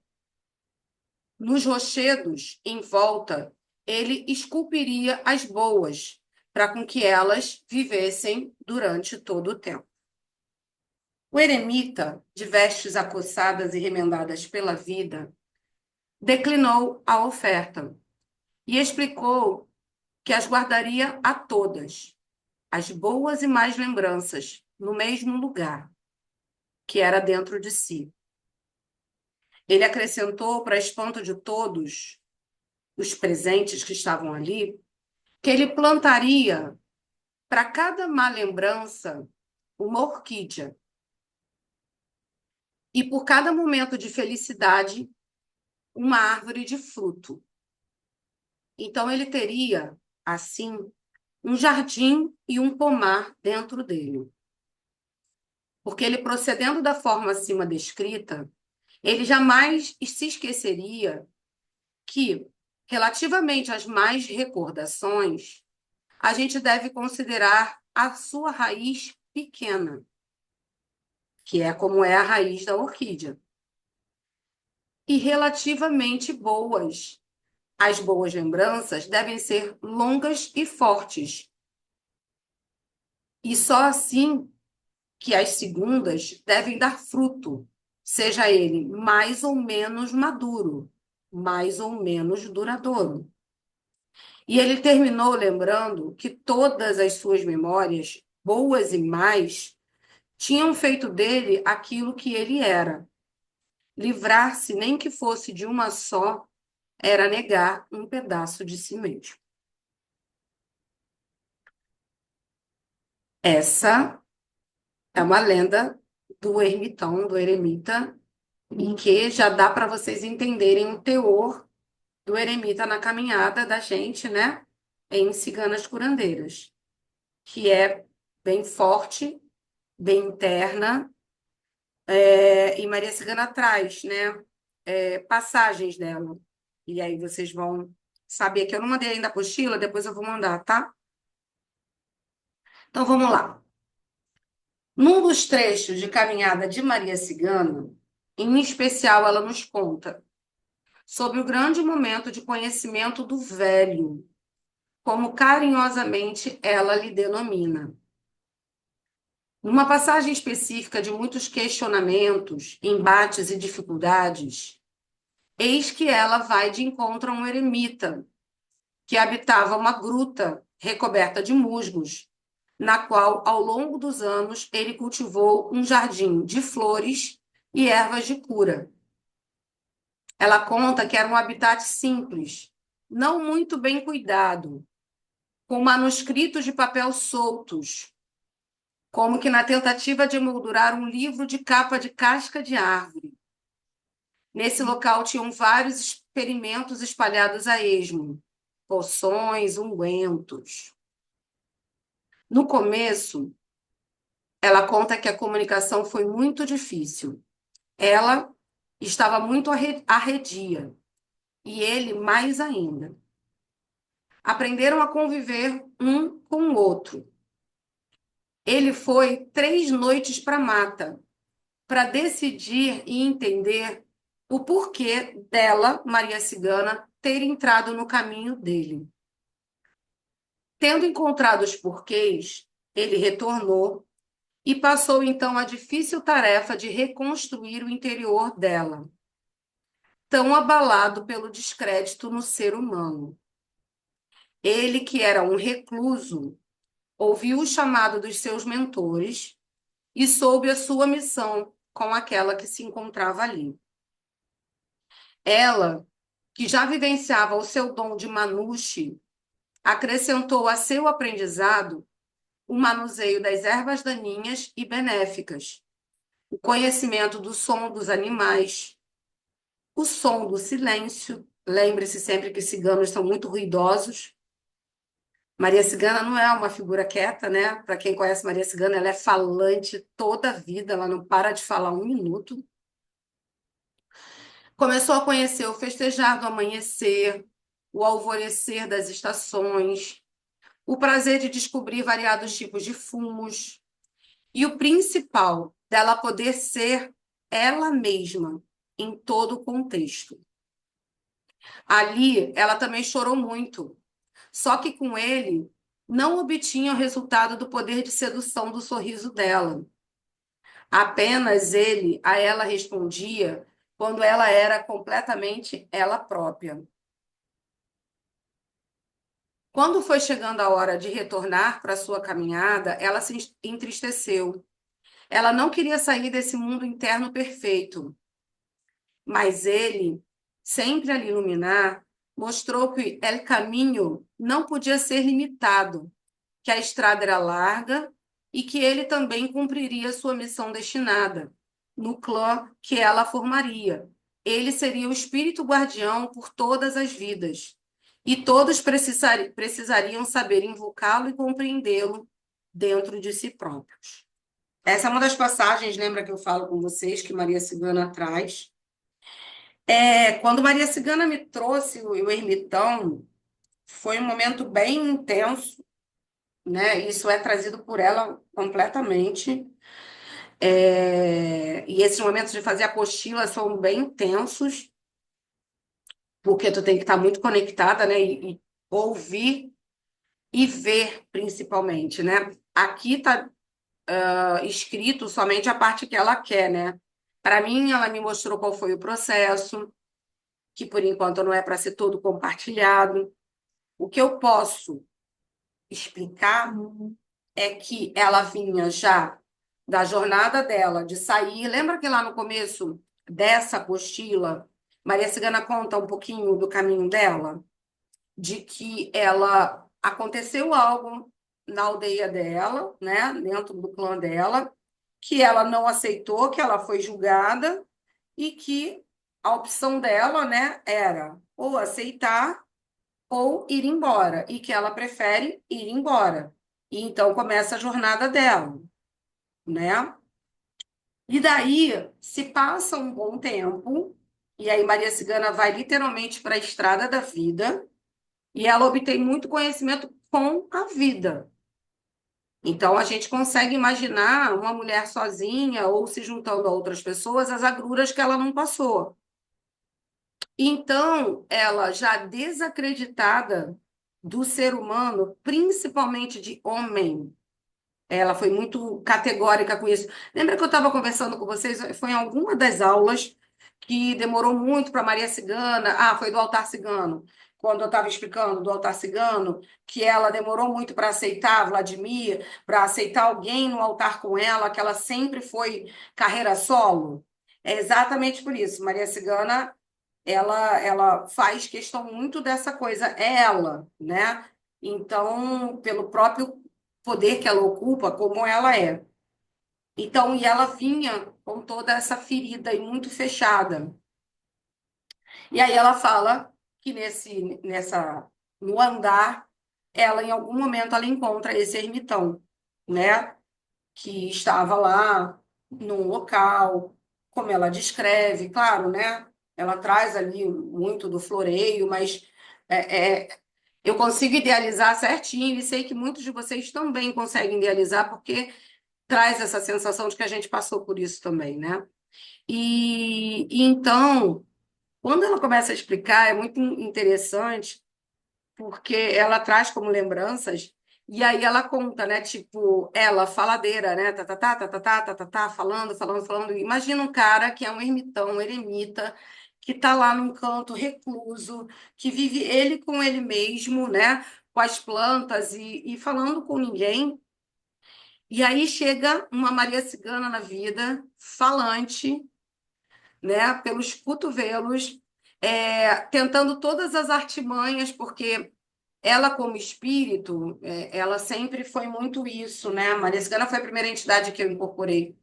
Speaker 1: Nos rochedos em volta, ele esculpiria as boas, para com que elas vivessem durante todo o tempo. O eremita, de vestes acossadas e remendadas pela vida, declinou a oferta e explicou que as guardaria a todas, as boas e más lembranças, no mesmo lugar, que era dentro de si. Ele acrescentou, para espanto de todos os presentes que estavam ali, que ele plantaria para cada má lembrança uma orquídea. E por cada momento de felicidade, uma árvore de fruto. Então ele teria, assim, um jardim e um pomar dentro dele. Porque ele, procedendo da forma acima descrita, ele jamais se esqueceria que, relativamente às más recordações, a gente deve considerar a sua raiz pequena, que é como é a raiz da orquídea, e relativamente boas. As boas lembranças devem ser longas e fortes. E só assim que as segundas devem dar fruto, seja ele mais ou menos maduro, mais ou menos duradouro. E ele terminou lembrando que todas as suas memórias, boas e más, tinham feito dele aquilo que ele era. Livrar-se, nem que fosse de uma só, era negar um pedaço de si mesmo. Essa é uma lenda do ermitão, do eremita, em que já dá para vocês entenderem o teor do eremita na caminhada da gente, né? Em Ciganas Curandeiras, que é bem forte, bem interna, e Maria Cigana traz, né? Passagens dela. E aí vocês vão saber que eu não mandei ainda a apostila, depois eu vou mandar, tá? Então vamos lá. Num dos trechos de caminhada de Maria Cigana, em especial, ela nos conta sobre o grande momento de conhecimento do velho, como carinhosamente ela lhe denomina. Numa passagem específica de muitos questionamentos, embates e dificuldades, eis que ela vai de encontro a um eremita que habitava uma gruta recoberta de musgos, na qual, ao longo dos anos, ele cultivou um jardim de flores e ervas de cura. Ela conta que era um habitat simples, não muito bem cuidado, com manuscritos de papel soltos, como que na tentativa de emoldurar um livro de capa de casca de árvore. Nesse local tinham vários experimentos espalhados a esmo, poções, ungüentos. No começo, ela conta que a comunicação foi muito difícil. Ela estava muito arredia, e ele mais ainda. Aprenderam a conviver um com o outro. Ele foi 3 noites para a mata, para decidir e entender o porquê dela, Maria Cigana, ter entrado no caminho dele. Tendo encontrado os porquês, ele retornou e passou então a difícil tarefa de reconstruir o interior dela, tão abalado pelo descrédito no ser humano. Ele, que era um recluso, ouviu o chamado dos seus mentores e soube a sua missão com aquela que se encontrava ali. Ela, que já vivenciava o seu dom de Manushi, acrescentou a seu aprendizado o manuseio das ervas daninhas e benéficas, o conhecimento do som dos animais, o som do silêncio. Lembre-se sempre que ciganos são muito ruidosos. Maria Cigana não é uma figura quieta, né? Para quem conhece Maria Cigana, ela é falante toda a vida, ela não para de falar um minuto. Começou a conhecer o festejar do amanhecer, o alvorecer das estações, o prazer de descobrir variados tipos de fumos e o principal, dela poder ser ela mesma em todo o contexto. Ali, ela também chorou muito, só que com ele não obtinha o resultado do poder de sedução do sorriso dela. Apenas ele a ela respondia quando ela era completamente ela própria. Quando foi chegando a hora de retornar para sua caminhada, ela se entristeceu. Ela não queria sair desse mundo interno perfeito. Mas ele, sempre a lhe iluminar, mostrou que o caminho não podia ser limitado, que a estrada era larga e que ele também cumpriria sua missão destinada, no clã que ela formaria. Ele seria o espírito guardião por todas as vidas, e todos precisariam saber invocá-lo e compreendê-lo dentro de si próprios. Essa é uma das passagens, lembra que eu falo com vocês, que Maria Cigana traz. Quando Maria Cigana me trouxe o ermitão, foi um momento bem intenso, né? Isso é trazido por ela completamente. E esses momentos de fazer apostila são bem intensos, porque tu tem que estar muito conectada, né? E ouvir e ver, principalmente, né? Aqui está escrito somente a parte que ela quer, né? Para mim, ela me mostrou qual foi o processo, que por enquanto não é para ser todo compartilhado. O que eu posso explicar é que ela vinha já da jornada dela de sair. Lembra que lá no começo dessa apostila, Maria Cigana conta um pouquinho do caminho dela? De que ela aconteceu algo na aldeia dela, né, dentro do clã dela, que ela não aceitou, que ela foi julgada e que a opção dela, né, era ou aceitar ou ir embora, e que ela prefere ir embora. E então começa a jornada dela, né? E daí se passa um bom tempo, e aí Maria Cigana vai literalmente para a estrada da vida, e ela obtém muito conhecimento com a vida. Então, a gente consegue imaginar uma mulher sozinha ou se juntando a outras pessoas, as agruras que ela não passou. Então, ela já desacreditada do ser humano, principalmente de homem, ela foi muito categórica com isso. Lembra que eu estava conversando com vocês? Foi em alguma das aulas que demorou muito para Maria Cigana. Ah, foi do altar cigano. Quando eu estava explicando do altar cigano, que ela demorou muito para aceitar Vladimir, para aceitar alguém no altar com ela, que ela sempre foi carreira solo. É exatamente por isso. Maria Cigana, ela faz questão muito dessa coisa, é ela, né? Então, pelo próprio poder que ela ocupa, como ela é. Então, e ela vinha com toda essa ferida e muito fechada. E aí ela fala que no andar, ela em algum momento ela encontra esse ermitão, né? Que estava lá num local, como ela descreve, claro, né? Ela traz ali muito do floreio, mas eu consigo idealizar certinho e sei que muitos de vocês também conseguem idealizar, porque traz essa sensação de que a gente passou por isso também, né? E então, quando ela começa a explicar, é muito interessante porque ela traz como lembranças, e aí ela conta, né? Tipo, ela, faladeira, né? Tá, tá, tá, tá, tá, tá, tá, tá, tá, falando, falando, falando. Imagina um cara que é um ermitão, um eremita, que tá lá num canto recluso, que vive ele com ele mesmo, né? Com as plantas e falando com ninguém. E aí chega uma Maria Cigana na vida, falante, né? Pelos cotovelos, tentando todas as artimanhas, porque ela, como espírito, ela sempre foi muito isso, né? A Maria Cigana foi a primeira entidade que eu incorporei.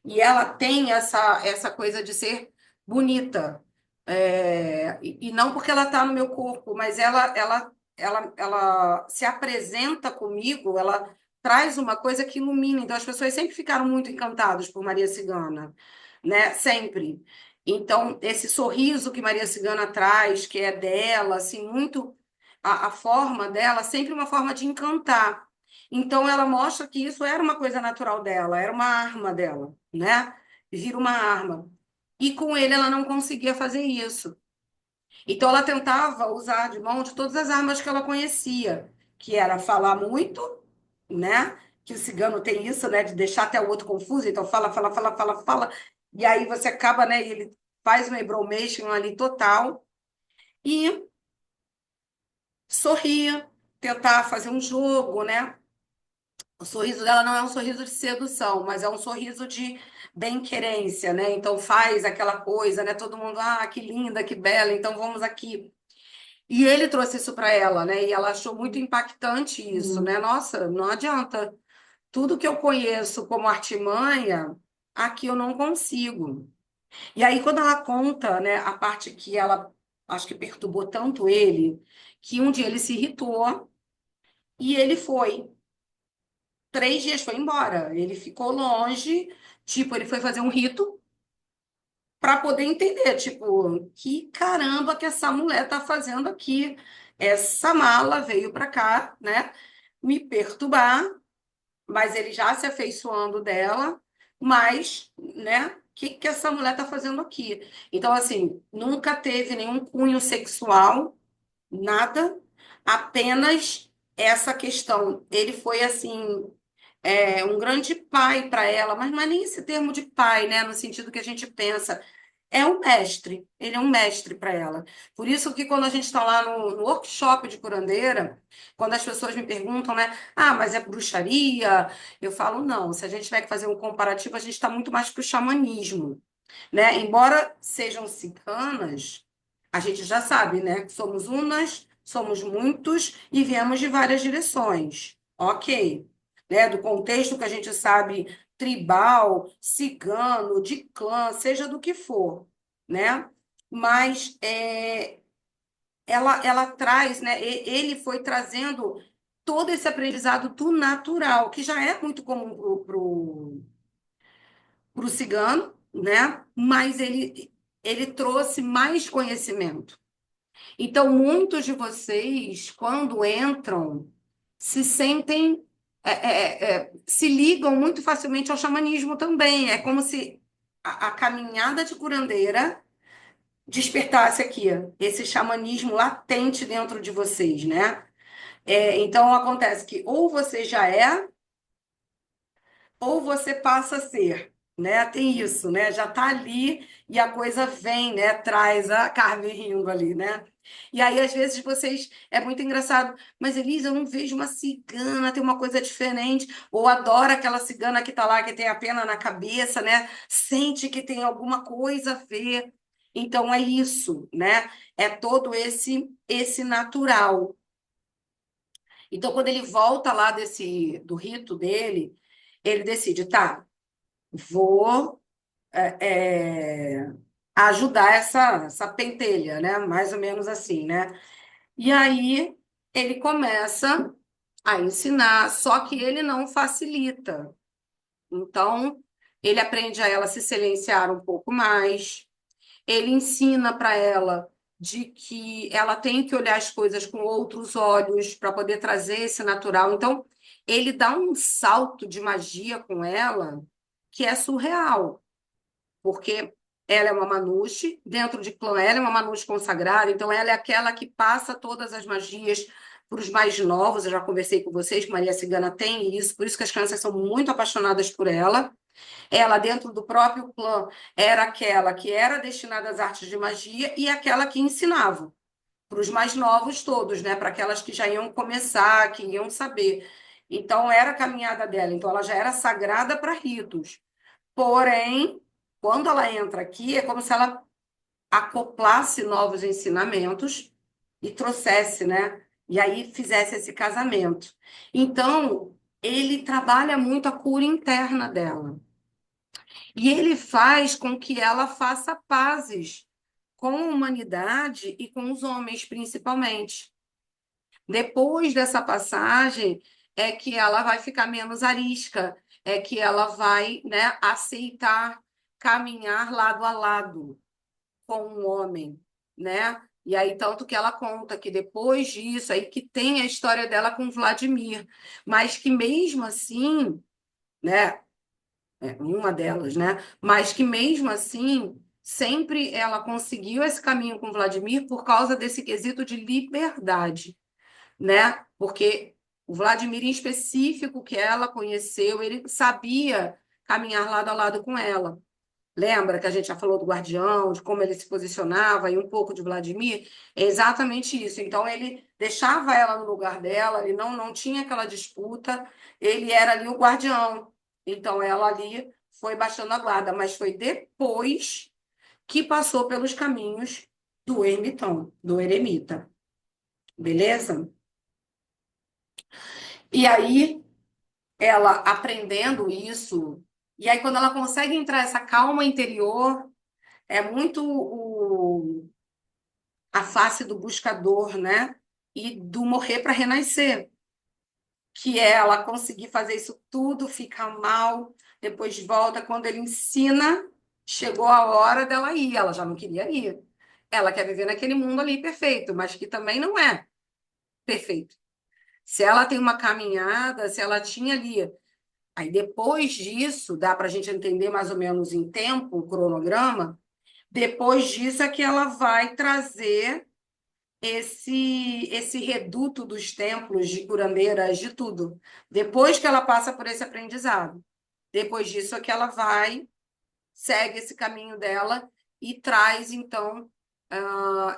Speaker 1: E ela tem essa coisa de ser bonita. E não porque ela está no meu corpo, mas ela se apresenta comigo, ela traz uma coisa que ilumina. Então, as pessoas sempre ficaram muito encantadas por Maria Cigana, né? Sempre. Então, esse sorriso que Maria Cigana traz, que é dela, assim, muito a forma dela, sempre uma forma de encantar. Então, ela mostra que isso era uma coisa natural dela, era uma arma dela, né? Vira uma arma. E com ele, ela não conseguia fazer isso. Então, ela tentava usar de mão de todas as armas que ela conhecia, que era falar muito, né? Que o cigano tem isso, né? De deixar até o outro confuso. Então, fala, fala, fala, fala, fala. E aí você acaba, né? Ele faz um embromation ali total. E sorria, tentar fazer um jogo, né? O sorriso dela não é um sorriso de sedução, mas é um sorriso de bem-querência, né? Então faz aquela coisa, né? Todo mundo, que linda, que bela, então vamos aqui. E ele trouxe isso para ela, né? E ela achou muito impactante isso, né? Nossa, não adianta. Tudo que eu conheço como artimanha, aqui eu não consigo. E aí, quando ela conta, né, a parte que ela acho que perturbou tanto ele, que um dia ele se irritou e ele foi. 3 dias foi embora. Ele ficou longe, tipo, ele foi fazer um rito para poder entender, tipo, que caramba que essa mulher tá fazendo aqui? Essa mala veio para cá, né? Me perturbar, mas ele já se afeiçoando dela, mas, né? O que essa mulher tá fazendo aqui? Então, assim, nunca teve nenhum cunho sexual, nada, apenas essa questão. Ele foi assim um grande pai para ela, mas não é nem esse termo de pai, né, no sentido que a gente pensa. É um mestre, ele é um mestre para ela. Por isso que quando a gente está lá no workshop de curandeira, quando as pessoas me perguntam, né, mas é bruxaria? Eu falo, não, se a gente tiver que fazer um comparativo, a gente está muito mais para o xamanismo, né? Embora sejam ciganas, a gente já sabe, né, que somos unas, somos muitos e viemos de várias direções. Ok, né, do contexto que a gente sabe, tribal, cigano, de clã, seja do que for, né? Mas ela traz, né? Ele foi trazendo todo esse aprendizado do natural, que já é muito comum pro cigano, né? Mas ele trouxe mais conhecimento. Então, muitos de vocês, quando entram, se sentem, se ligam muito facilmente ao xamanismo também. É como se a caminhada de curandeira despertasse aqui, esse xamanismo latente dentro de vocês, né? Então, acontece que ou você já é ou você passa a ser, né? Tem isso, né? Já tá ali e a coisa vem, né? Traz a Carmen rindo ali, né? E aí, às vezes, vocês. É muito engraçado, mas Elisa, eu não vejo uma cigana, tem uma coisa diferente, ou adora aquela cigana que tá lá, que tem a pena na cabeça, né? Sente que tem alguma coisa a ver. Então, é isso, né? É todo esse natural. Então, quando ele volta lá do rito dele, ele decide, tá, vou ajudar essa pentelha, né? Mais ou menos assim, né? E aí ele começa a ensinar, só que ele não facilita. Então, ele aprende a ela se silenciar um pouco mais, ele ensina para ela de que ela tem que olhar as coisas com outros olhos para poder trazer esse natural. Então, ele dá um salto de magia com ela que é surreal, porque ela é uma Manushi, dentro de clã ela é uma Manushi consagrada, então ela é aquela que passa todas as magias para os mais novos. Eu já conversei com vocês que Maria Cigana tem isso, por isso que as crianças são muito apaixonadas por ela. Ela, dentro do próprio clã, era aquela que era destinada às artes de magia e aquela que ensinava para os mais novos todos, né? Para aquelas que já iam começar, que iam saber. Então, era a caminhada dela. Então, ela já era sagrada para ritos. Porém, quando ela entra aqui, é como se ela acoplasse novos ensinamentos e trouxesse, né? E aí fizesse esse casamento. Então, ele trabalha muito a cura interna dela. E ele faz com que ela faça pazes com a humanidade e com os homens, principalmente. Depois dessa passagem, é que ela vai ficar menos arisca, é que ela vai, né, aceitar caminhar lado a lado com um homem, né? E aí, tanto que ela conta que depois disso, aí que tem a história dela com Vladimir, mas que mesmo assim, né, uma delas, né? Mas que mesmo assim, sempre ela conseguiu esse caminho com Vladimir por causa desse quesito de liberdade, né? Porque o Vladimir em específico que ela conheceu, ele sabia caminhar lado a lado com ela. Lembra que a gente já falou do guardião, de como ele se posicionava e um pouco de Vladimir? É exatamente isso. Então, ele deixava ela no lugar dela, ele não tinha aquela disputa, ele era ali o guardião. Então, ela ali foi baixando a guarda, mas foi depois que passou pelos caminhos do ermitão, do eremita. Beleza? E aí, ela aprendendo isso, e aí, quando ela consegue entrar essa calma interior, é muito a face do buscador, né? E do morrer para renascer, que é ela conseguir fazer isso tudo, fica mal, depois volta. Quando ele ensina, chegou a hora dela ir, ela já não queria ir. Ela quer viver naquele mundo ali perfeito, mas que também não é perfeito. Se ela tem uma caminhada, se ela tinha ali. Aí depois disso, dá para a gente entender mais ou menos em tempo, o cronograma. Depois disso é que ela vai trazer esse reduto dos templos de curandeiras, de tudo. Depois que ela passa por esse aprendizado. Depois disso é que ela vai, segue esse caminho dela e traz, então,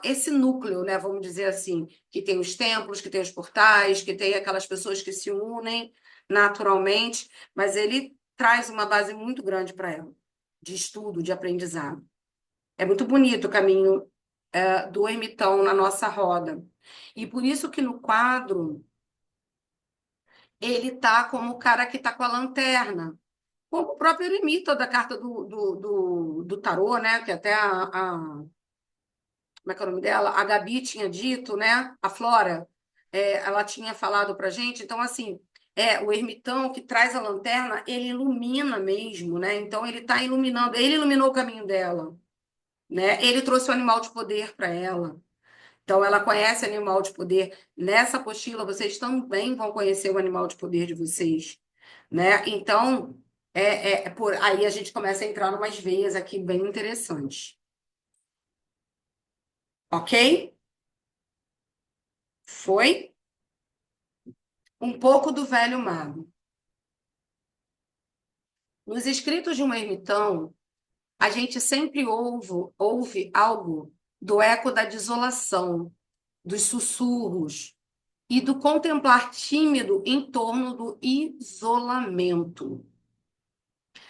Speaker 1: esse núcleo, né, vamos dizer assim, que tem os templos, que tem os portais, que tem aquelas pessoas que se unem naturalmente, mas ele traz uma base muito grande para ela, de estudo, de aprendizado. É muito bonito o caminho do ermitão na nossa roda. E por isso que no quadro ele tá como o cara que está com a lanterna, como o próprio eremita da carta do tarô, né? Que até como é que é o nome dela? A Gabi tinha dito, né? A Flora, ela tinha falado para gente. Então, assim, o ermitão que traz a lanterna, ele ilumina mesmo, né? Então, ele está iluminando, ele iluminou o caminho dela, né? Ele trouxe o animal de poder para ela. Então, ela conhece animal de poder. Nessa apostila, vocês também vão conhecer o animal de poder de vocês, né? Então, por aí a gente começa a entrar em umas veias aqui bem interessantes. Ok? Foi? Um pouco do velho mago. Nos escritos de um ermitão, a gente sempre ouve algo do eco da desolação, dos sussurros, e do contemplar tímido em torno do isolamento.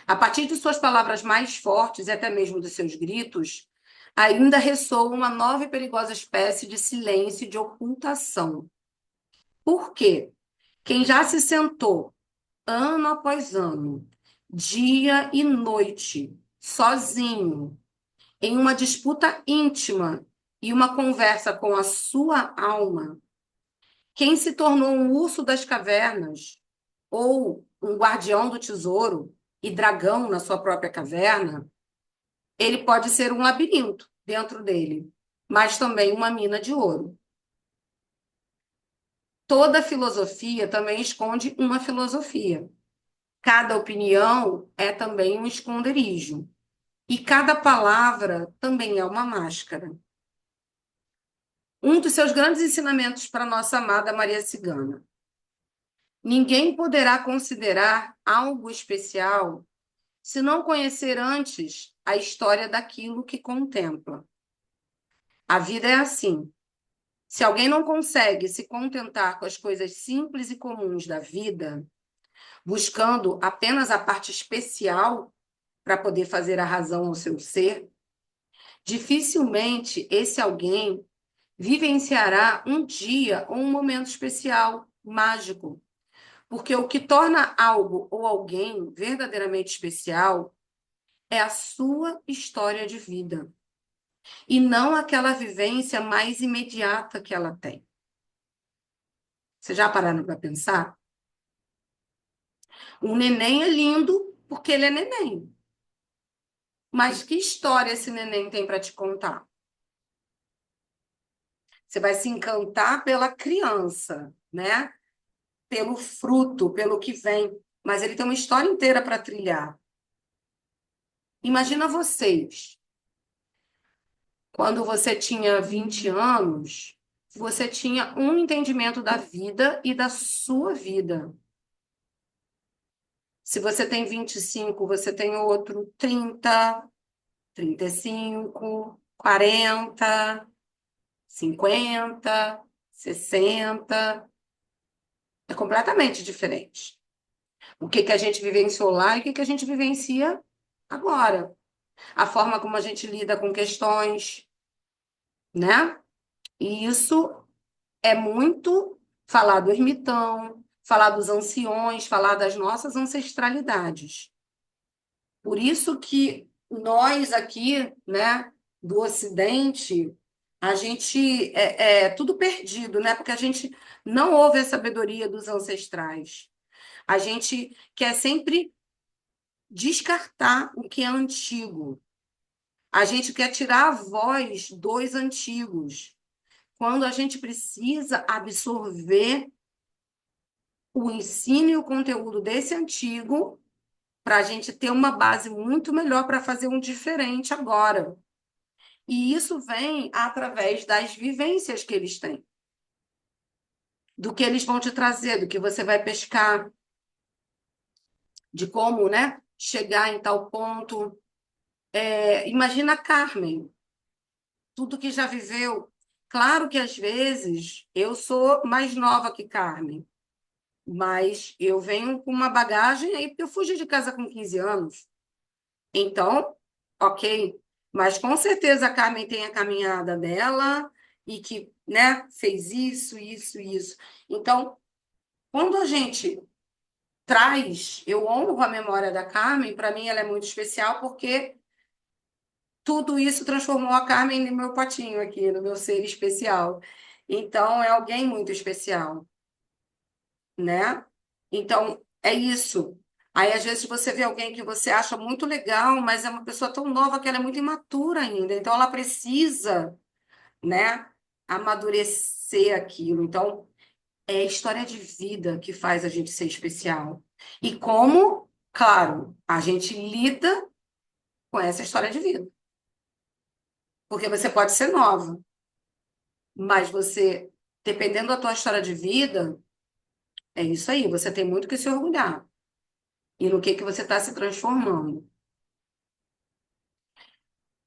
Speaker 1: A partir de suas palavras mais fortes, e até mesmo dos seus gritos, ainda ressoa uma nova e perigosa espécie de silêncio e de ocultação. Por quê? Quem já se sentou, ano após ano, dia e noite, sozinho, em uma disputa íntima e uma conversa com a sua alma, quem se tornou um urso das cavernas ou um guardião do tesouro e dragão na sua própria caverna, ele pode ser um labirinto dentro dele, mas também uma mina de ouro. Toda filosofia também esconde uma filosofia. Cada opinião é também um esconderijo. E cada palavra também é uma máscara. Um dos seus grandes ensinamentos para nossa amada Maria Cigana. Ninguém poderá considerar algo especial se não conhecer antes a história daquilo que contempla. A vida é assim. Se alguém não consegue se contentar com as coisas simples e comuns da vida, buscando apenas a parte especial para poder fazer a razão ao seu ser, dificilmente esse alguém vivenciará um dia ou um momento especial, mágico. Porque o que torna algo ou alguém verdadeiramente especial é a sua história de vida, e não aquela vivência mais imediata que ela tem. Vocês já pararam para pensar? Um neném é lindo porque ele é neném. Mas que história esse neném tem para te contar? Você vai se encantar pela criança, né? Pelo fruto, pelo que vem. Mas ele tem uma história inteira para trilhar. Imagina vocês, quando você tinha 20 anos, você tinha um entendimento da vida e da sua vida. Se você tem 25, você tem outro 30, 35, 40, 50, 60. É completamente diferente. O que que a gente vivenciou lá e o que que a gente vivencia agora. A forma como a gente lida com questões, né? E isso é muito falar do ermitão, falar dos anciões, falar das nossas ancestralidades. Por isso que nós aqui, né, do Ocidente, a gente é tudo perdido, né? Porque a gente não ouve a sabedoria dos ancestrais. A gente quer sempre descartar o que é antigo. A gente quer tirar a voz dos antigos, quando a gente precisa absorver o ensino e o conteúdo desse antigo para a gente ter uma base muito melhor para fazer um diferente agora. E isso vem através das vivências que eles têm, do que eles vão te trazer, do que você vai pescar, de como, né, chegar em tal ponto. Imagina a Carmen, tudo que já viveu. Claro que às vezes eu sou mais nova que Carmen, mas eu venho com uma bagagem aí, porque eu fugi de casa com 15 anos. Então, ok. Mas com certeza a Carmen tem a caminhada dela e que, né, fez isso, isso, isso. Então, quando a gente traz, eu honro a memória da Carmen, para mim ela é muito especial porque tudo isso transformou a Carmen no meu patinho aqui, no meu ser especial. Então, é alguém muito especial, né? Então, é isso. Aí, às vezes, você vê alguém que você acha muito legal, mas é uma pessoa tão nova que ela é muito imatura ainda. Então, ela precisa, né, amadurecer aquilo. Então, é a história de vida que faz a gente ser especial. E como, claro, a gente lida com essa história de vida. Porque você pode ser nova, mas você, dependendo da tua história de vida, é isso aí, você tem muito que se orgulhar. E no que você está se transformando.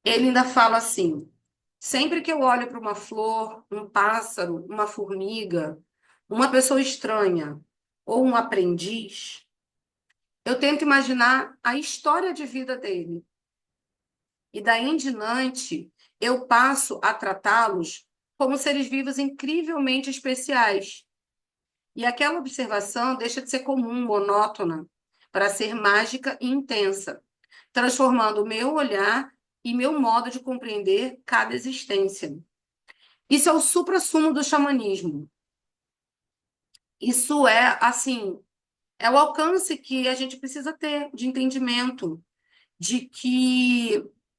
Speaker 1: Ele ainda fala assim: sempre que eu olho para uma flor, um pássaro, uma formiga, uma pessoa estranha ou um aprendiz, eu tento imaginar a história de vida dele. E daí em diante, eu passo a tratá-los como seres vivos incrivelmente especiais. E aquela observação deixa de ser comum, monótona, para ser mágica e intensa, transformando o meu olhar e meu modo de compreender cada existência. Isso é o suprassumo do xamanismo. Isso é, assim, é o alcance que a gente precisa ter de entendimento, de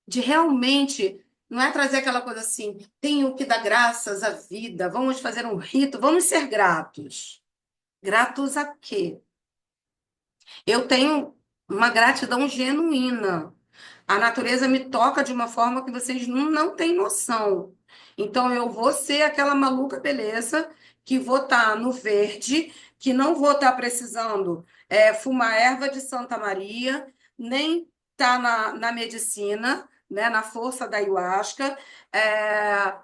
Speaker 1: realmente, não é trazer aquela coisa assim, tenho que dar graças à vida, vamos fazer um rito, vamos ser gratos. Gratos a quê? Eu tenho uma gratidão genuína, A natureza me toca de uma forma que vocês não têm noção. Então, eu vou ser aquela maluca beleza que vou estar no verde, que não vou estar precisando fumar erva de Santa Maria, nem estar na medicina, né, na força da ayahuasca. É,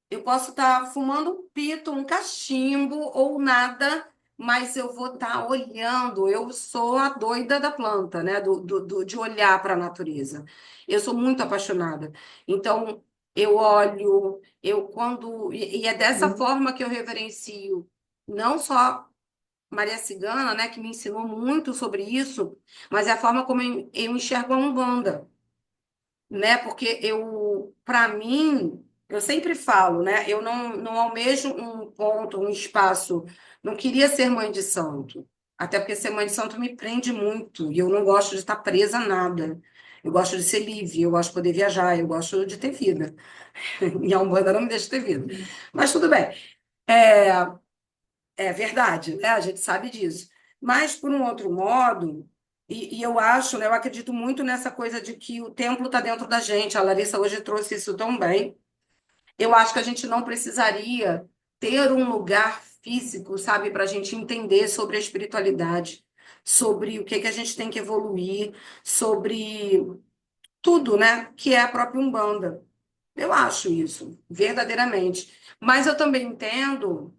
Speaker 1: eu posso estar fumando um pito, um cachimbo ou nada, mas eu vou estar olhando. Eu sou a doida da planta, né? De olhar para a natureza. Eu sou muito apaixonada. Então, eu olho, eu quando. E é dessa forma que eu reverencio não só Maria Cigana, né, que me ensinou muito sobre isso, mas é a forma como eu enxergo a Umbanda, né? Porque para mim, eu sempre falo, né? Eu não almejo um ponto, um espaço. Não queria ser mãe de santo, até porque ser mãe de santo me prende muito e eu não gosto de estar presa a nada. Eu gosto de ser livre, eu gosto de poder viajar, eu gosto de ter vida. E a Umbanda não me deixa ter vida. Mas tudo bem. É, é verdade, né? A gente sabe disso. Mas, por um outro modo, e eu acho, né, eu acredito muito nessa coisa de que o templo está dentro da gente. A Larissa hoje trouxe isso tão bem. Eu acho que a gente não precisaria ter um lugar físico, sabe, para a gente entender sobre a espiritualidade, sobre o que que a gente tem que evoluir, sobre tudo, né, que é a própria Umbanda. Eu acho isso, verdadeiramente. Mas eu também entendo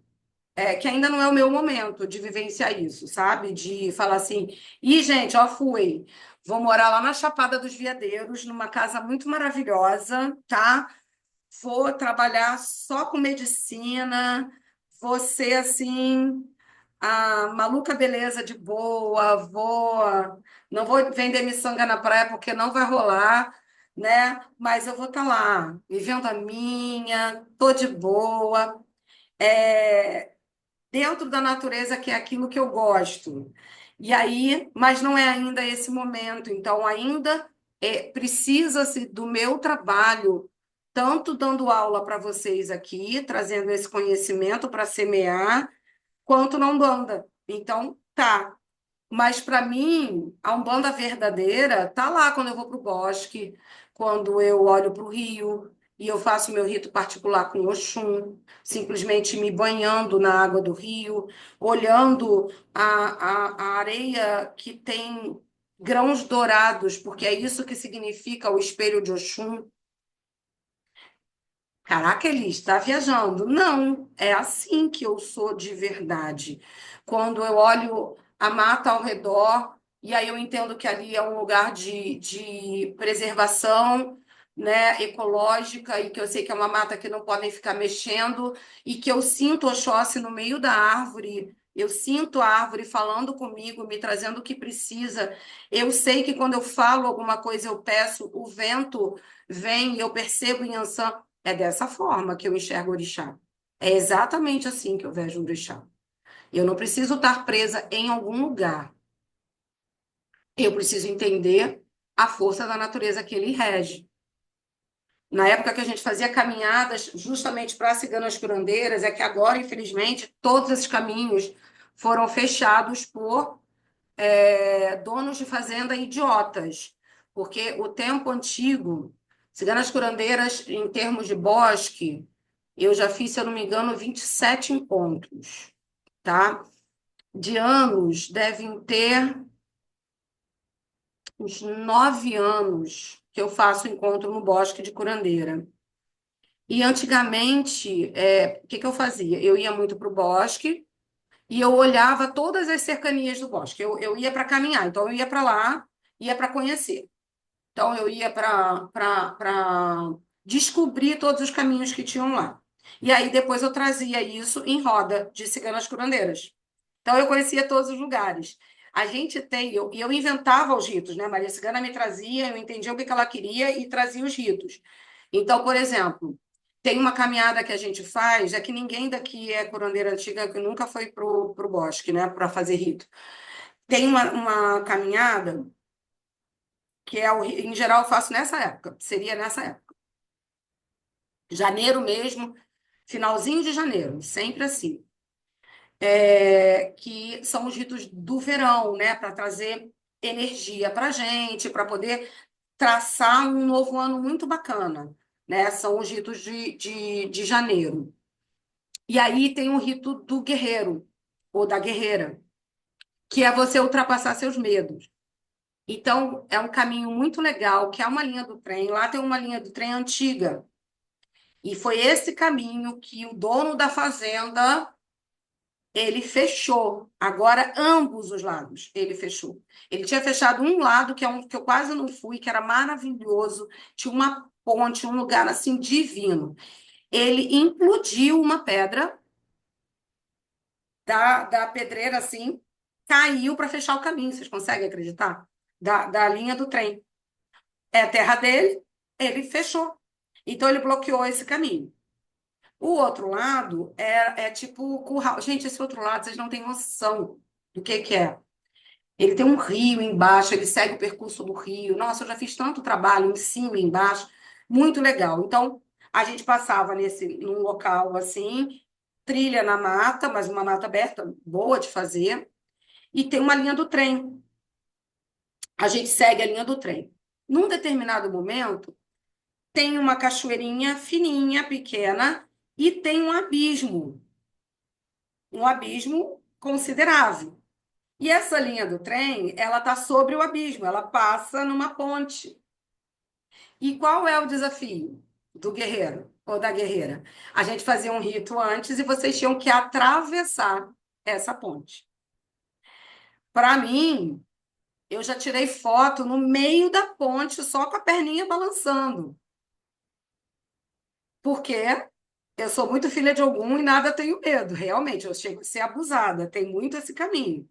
Speaker 1: que ainda não é o meu momento de vivenciar isso, sabe? De falar assim, gente, ó, fui, vou morar lá na Chapada dos Veadeiros, numa casa muito maravilhosa, tá? Vou trabalhar só com medicina, vou ser assim, a maluca beleza de boa, não vou vender miçanga na praia porque não vai rolar, né? Mas eu vou estar lá, vivendo a minha, tô de boa. É, dentro da natureza, que é aquilo que eu gosto. E aí, mas não é ainda esse momento, então ainda precisa-se do meu trabalho, tanto dando aula para vocês aqui, trazendo esse conhecimento para semear, quanto na Umbanda. Então, tá. Mas para mim, a Umbanda verdadeira tá lá quando eu vou para o bosque, quando eu olho para o rio e eu faço meu rito particular com Oxum, simplesmente me banhando na água do rio, olhando a areia que tem grãos dourados, porque é isso que significa o espelho de Oxum. Caraca, Elis, está viajando. Não, é assim que eu sou de verdade. Quando eu olho a mata ao redor, e aí eu entendo que ali é um lugar de preservação, né, ecológica, e que eu sei que é uma mata que não podem ficar mexendo, e que eu sinto Oxóssi no meio da árvore, eu sinto a árvore falando comigo, me trazendo o que precisa. Eu sei que quando eu falo alguma coisa, eu peço, o vento vem, e eu percebo em Ansan. É dessa forma que eu enxergo o orixá. É exatamente assim que eu vejo o orixá. Eu não preciso estar presa em algum lugar. Eu preciso entender a força da natureza que ele rege. Na época que a gente fazia caminhadas justamente para ciganas curandeiras, é que agora, infelizmente, todos esses caminhos foram fechados por donos de fazenda idiotas. Porque o tempo antigo, ciganas curandeiras, em termos de bosque, eu já fiz, se eu não me engano, 27 encontros, tá? De anos, devem ter uns 9 anos que eu faço encontro no Bosque de Curandeira. E antigamente, o que que eu fazia? Eu ia muito para o bosque e eu olhava todas as cercanias do bosque. Eu ia para caminhar, então eu ia para lá, ia para conhecer. Então eu ia para descobrir todos os caminhos que tinham lá. E aí depois eu trazia isso em roda de ciganas curandeiras. Então eu conhecia todos os lugares. A gente tem, e eu inventava os ritos, né? Maria Cigana me trazia, eu entendia o que que ela queria e trazia os ritos. Então, por exemplo, tem uma caminhada que a gente faz, é que ninguém daqui é curandeira antiga que nunca foi pro bosque, né? Para fazer rito. Tem uma caminhada que em geral eu faço nessa época, seria nessa época. Janeiro mesmo, finalzinho de janeiro, sempre assim. Que são os ritos do verão, né? Para trazer energia para a gente, para poder traçar um novo ano muito bacana, né? São os ritos de janeiro. E aí tem o rito do guerreiro, ou da guerreira, que é você ultrapassar seus medos. Então, é um caminho muito legal, que é uma linha do trem. Lá tem uma linha do trem antiga. E foi esse caminho que o dono da fazenda, ele fechou. Agora, ambos os lados, ele fechou. Ele tinha fechado um lado, que é um que eu quase não fui, que era maravilhoso. Tinha uma ponte, um lugar assim divino. Ele implodiu uma pedra da pedreira, assim, caiu para fechar o caminho. Vocês conseguem acreditar? Da linha do trem. É a terra dele, ele fechou. Então, ele bloqueou esse caminho. O outro lado é tipo curral. Gente, esse outro lado, vocês não têm noção do que é. Ele tem um rio embaixo, ele segue o percurso do rio. Nossa, eu já fiz tanto trabalho em cima e embaixo. Muito legal. Então, a gente passava num local assim, trilha na mata, mas uma mata aberta, boa de fazer. E tem uma linha do trem. A gente segue a linha do trem. Num determinado momento, tem uma cachoeirinha fininha, pequena, e tem um abismo considerável. E essa linha do trem, ela está sobre o abismo, ela passa numa ponte. E qual é o desafio do guerreiro ou da guerreira? A gente fazia um rito antes e vocês tinham que atravessar essa ponte. Para mim, eu já tirei foto no meio da ponte, só com a perninha balançando. Porque eu sou muito filha de Ogum e nada tenho medo. Realmente, eu chego a ser abusada. Tem muito esse caminho.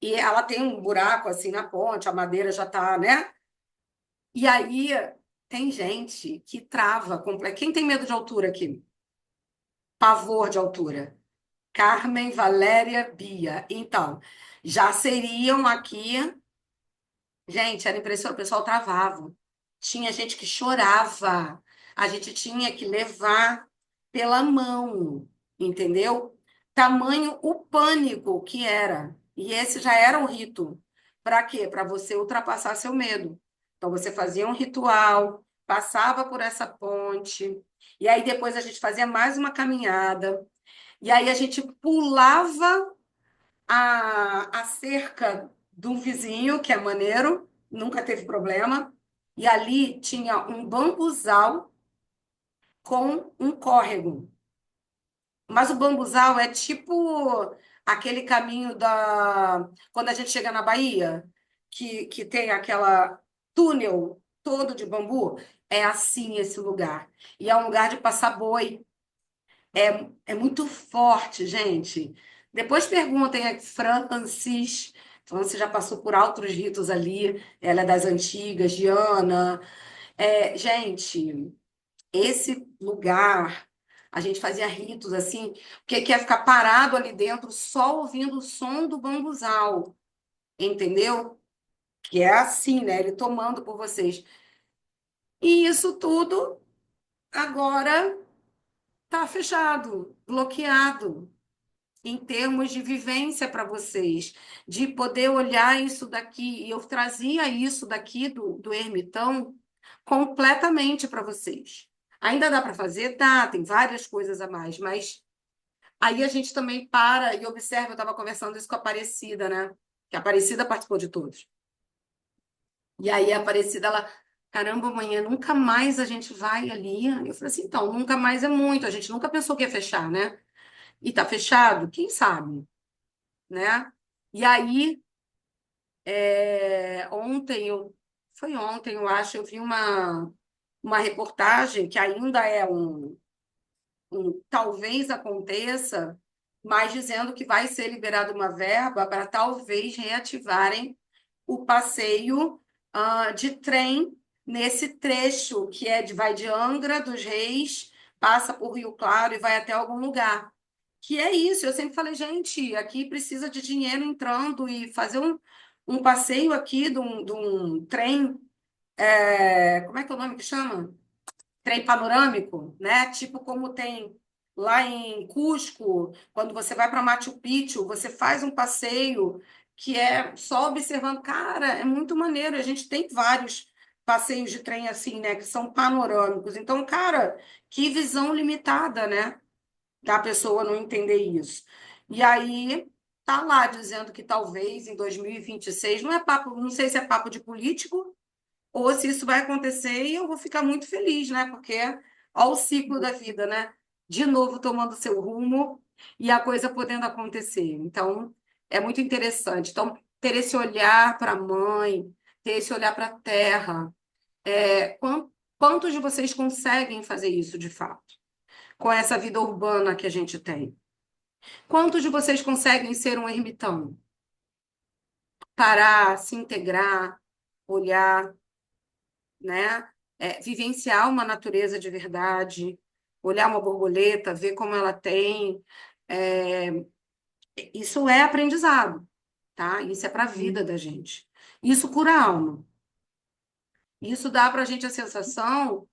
Speaker 1: E ela tem um buraco assim na ponte, a madeira já está, né? E aí tem gente que trava completo. Quem tem medo de altura aqui? Pavor de altura. Carmen, Valéria, Bia. Então, já seriam aqui. Gente, era impressionante, o pessoal travava. Tinha gente que chorava. A gente tinha que levar pela mão, entendeu? Tamanho o pânico que era. E esse já era um rito. Para quê? Para você ultrapassar seu medo. Então, você fazia um ritual, passava por essa ponte, e aí depois a gente fazia mais uma caminhada, e aí a gente pulava a cerca de um vizinho, que é maneiro, nunca teve problema, e ali tinha um bambuzal com um córrego. Mas o bambuzal é tipo aquele caminho da... Quando a gente chega na Bahia, que tem aquela túnel todo de bambu, é assim esse lugar. E é um lugar de passar boi. É muito forte, gente. Depois perguntem a Francis. Francis já passou por outros ritos ali. Ela é das antigas, Diana. Gente, esse lugar, a gente fazia ritos assim, porque quer ficar parado ali dentro só ouvindo o som do bambuzal, entendeu? Que é assim, né? Ele tomando por vocês. E isso tudo agora tá fechado, bloqueado, em termos de vivência para vocês, de poder olhar isso daqui. E eu trazia isso daqui do ermitão completamente para vocês. Ainda dá para fazer? Dá, tem várias coisas a mais, mas aí a gente também para e observa. Eu estava conversando isso com a Aparecida, né? Que a Aparecida participou de todos. E aí a Aparecida, ela, caramba, amanhã nunca mais a gente vai ali. Eu falei assim, então, nunca mais é muito. A gente nunca pensou que ia fechar, né? E tá fechado? Quem sabe, né? E aí, foi ontem, eu acho, eu vi uma reportagem que ainda é talvez aconteça, mas dizendo que vai ser liberada uma verba para talvez reativarem o passeio de trem nesse trecho que vai de Angra dos Reis, passa por Rio Claro e vai até algum lugar. Que é isso, eu sempre falei, gente, aqui precisa de dinheiro entrando e fazer um passeio aqui de um trem, como é que é o nome que chama? Trem panorâmico, né? Tipo como tem lá em Cusco, quando você vai para Machu Picchu, você faz um passeio que é só observando. Cara, é muito maneiro. A gente tem vários passeios de trem assim, né, que são panorâmicos. Então, cara, que visão limitada, né, da pessoa não entender isso. E aí tá lá dizendo que talvez em 2026, não é papo, não sei se é papo de político ou se isso vai acontecer e eu vou ficar muito feliz, né? Porque ó o ciclo da vida, né? De novo tomando seu rumo e a coisa podendo acontecer. Então, é muito interessante. Então, ter esse olhar para a mãe, ter esse olhar para a terra. Quantos de vocês conseguem fazer isso de fato? Com essa vida urbana que a gente tem? Quantos de vocês conseguem ser um ermitão? Parar, se integrar, olhar, né? Vivenciar uma natureza de verdade, olhar uma borboleta, ver como ela tem. É, isso é aprendizado, tá? Isso é para a vida da gente. Isso cura a alma. Isso dá para a gente a sensação.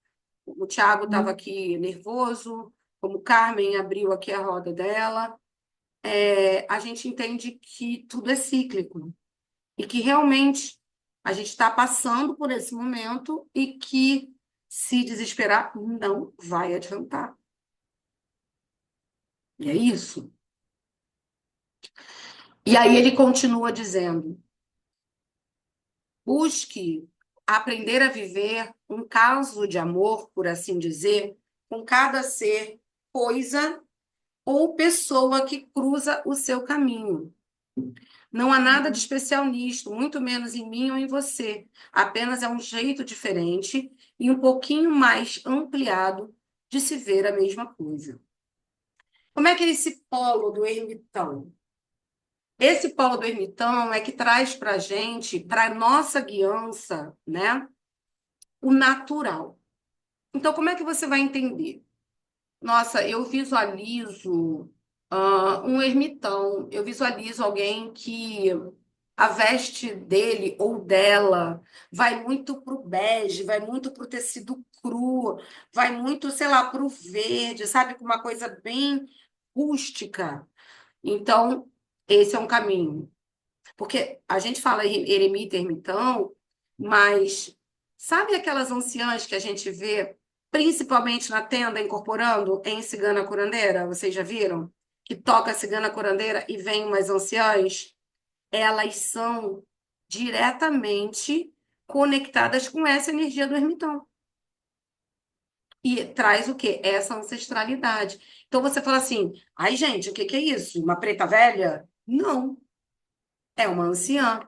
Speaker 1: O Thiago estava aqui nervoso, como Carmen abriu aqui a roda dela. A gente entende que tudo é cíclico e que realmente a gente está passando por esse momento e que se desesperar não vai adiantar. E é isso. E aí ele continua dizendo: busque aprender a viver um caso de amor, por assim dizer, com cada ser, coisa ou pessoa que cruza o seu caminho. Não há nada de especial nisto, muito menos em mim ou em você. Apenas é um jeito diferente e um pouquinho mais ampliado de se ver a mesma coisa. Como é que é esse polo do ermitão? Esse polo do ermitão é que traz para a gente, para a nossa guiança, né, o natural. Então, como é que você vai entender? Nossa, eu visualizo um ermitão, eu visualizo alguém que a veste dele ou dela vai muito para o bege, vai muito para o tecido cru, vai muito, sei lá, para o verde, sabe? Com uma coisa bem rústica. Então, esse é um caminho. Porque a gente fala eremita, ermitão, mas sabe aquelas anciãs que a gente vê, principalmente na tenda, incorporando em cigana curandeira? Vocês já viram? Que toca a cigana curandeira e vem umas anciãs? Elas são diretamente conectadas com essa energia do ermitão. E traz o quê? Essa ancestralidade. Então você fala assim: ai, gente, o que que é isso? Uma preta velha? Não. É uma anciã.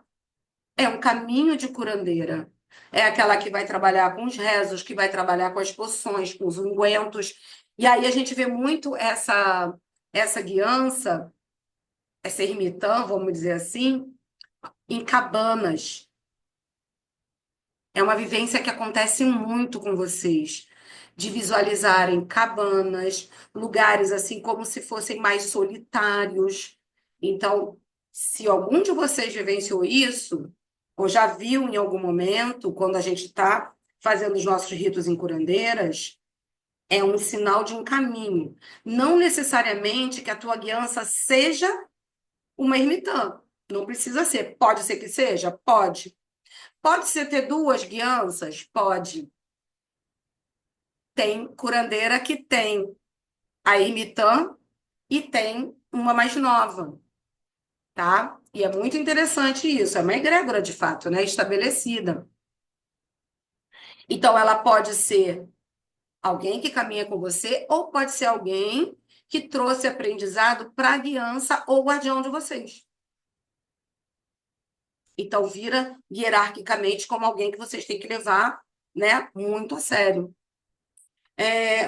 Speaker 1: É um caminho de curandeira. É aquela que vai trabalhar com os rezos, que vai trabalhar com as poções, com os ungüentos. E aí a gente vê muito essa guiança, essa ermitã, vamos dizer assim, em cabanas. É uma vivência que acontece muito com vocês, de visualizarem cabanas, lugares assim como se fossem mais solitários. Então, se algum de vocês vivenciou isso, ou já viu em algum momento, quando a gente está fazendo os nossos ritos em curandeiras, é um sinal de um caminho. Não necessariamente que a tua guiança seja uma ermitã. Não precisa ser. Pode ser que seja? Pode. Pode ser ter duas guianças? Pode. Tem curandeira que tem a ermitã e tem uma mais nova, tá? E é muito interessante isso. É uma egrégora, de fato, né? Estabelecida. Então, ela pode ser alguém que caminha com você ou pode ser alguém que trouxe aprendizado para a guiança ou guardião de vocês. Então, vira hierarquicamente como alguém que vocês têm que levar, né, muito a sério.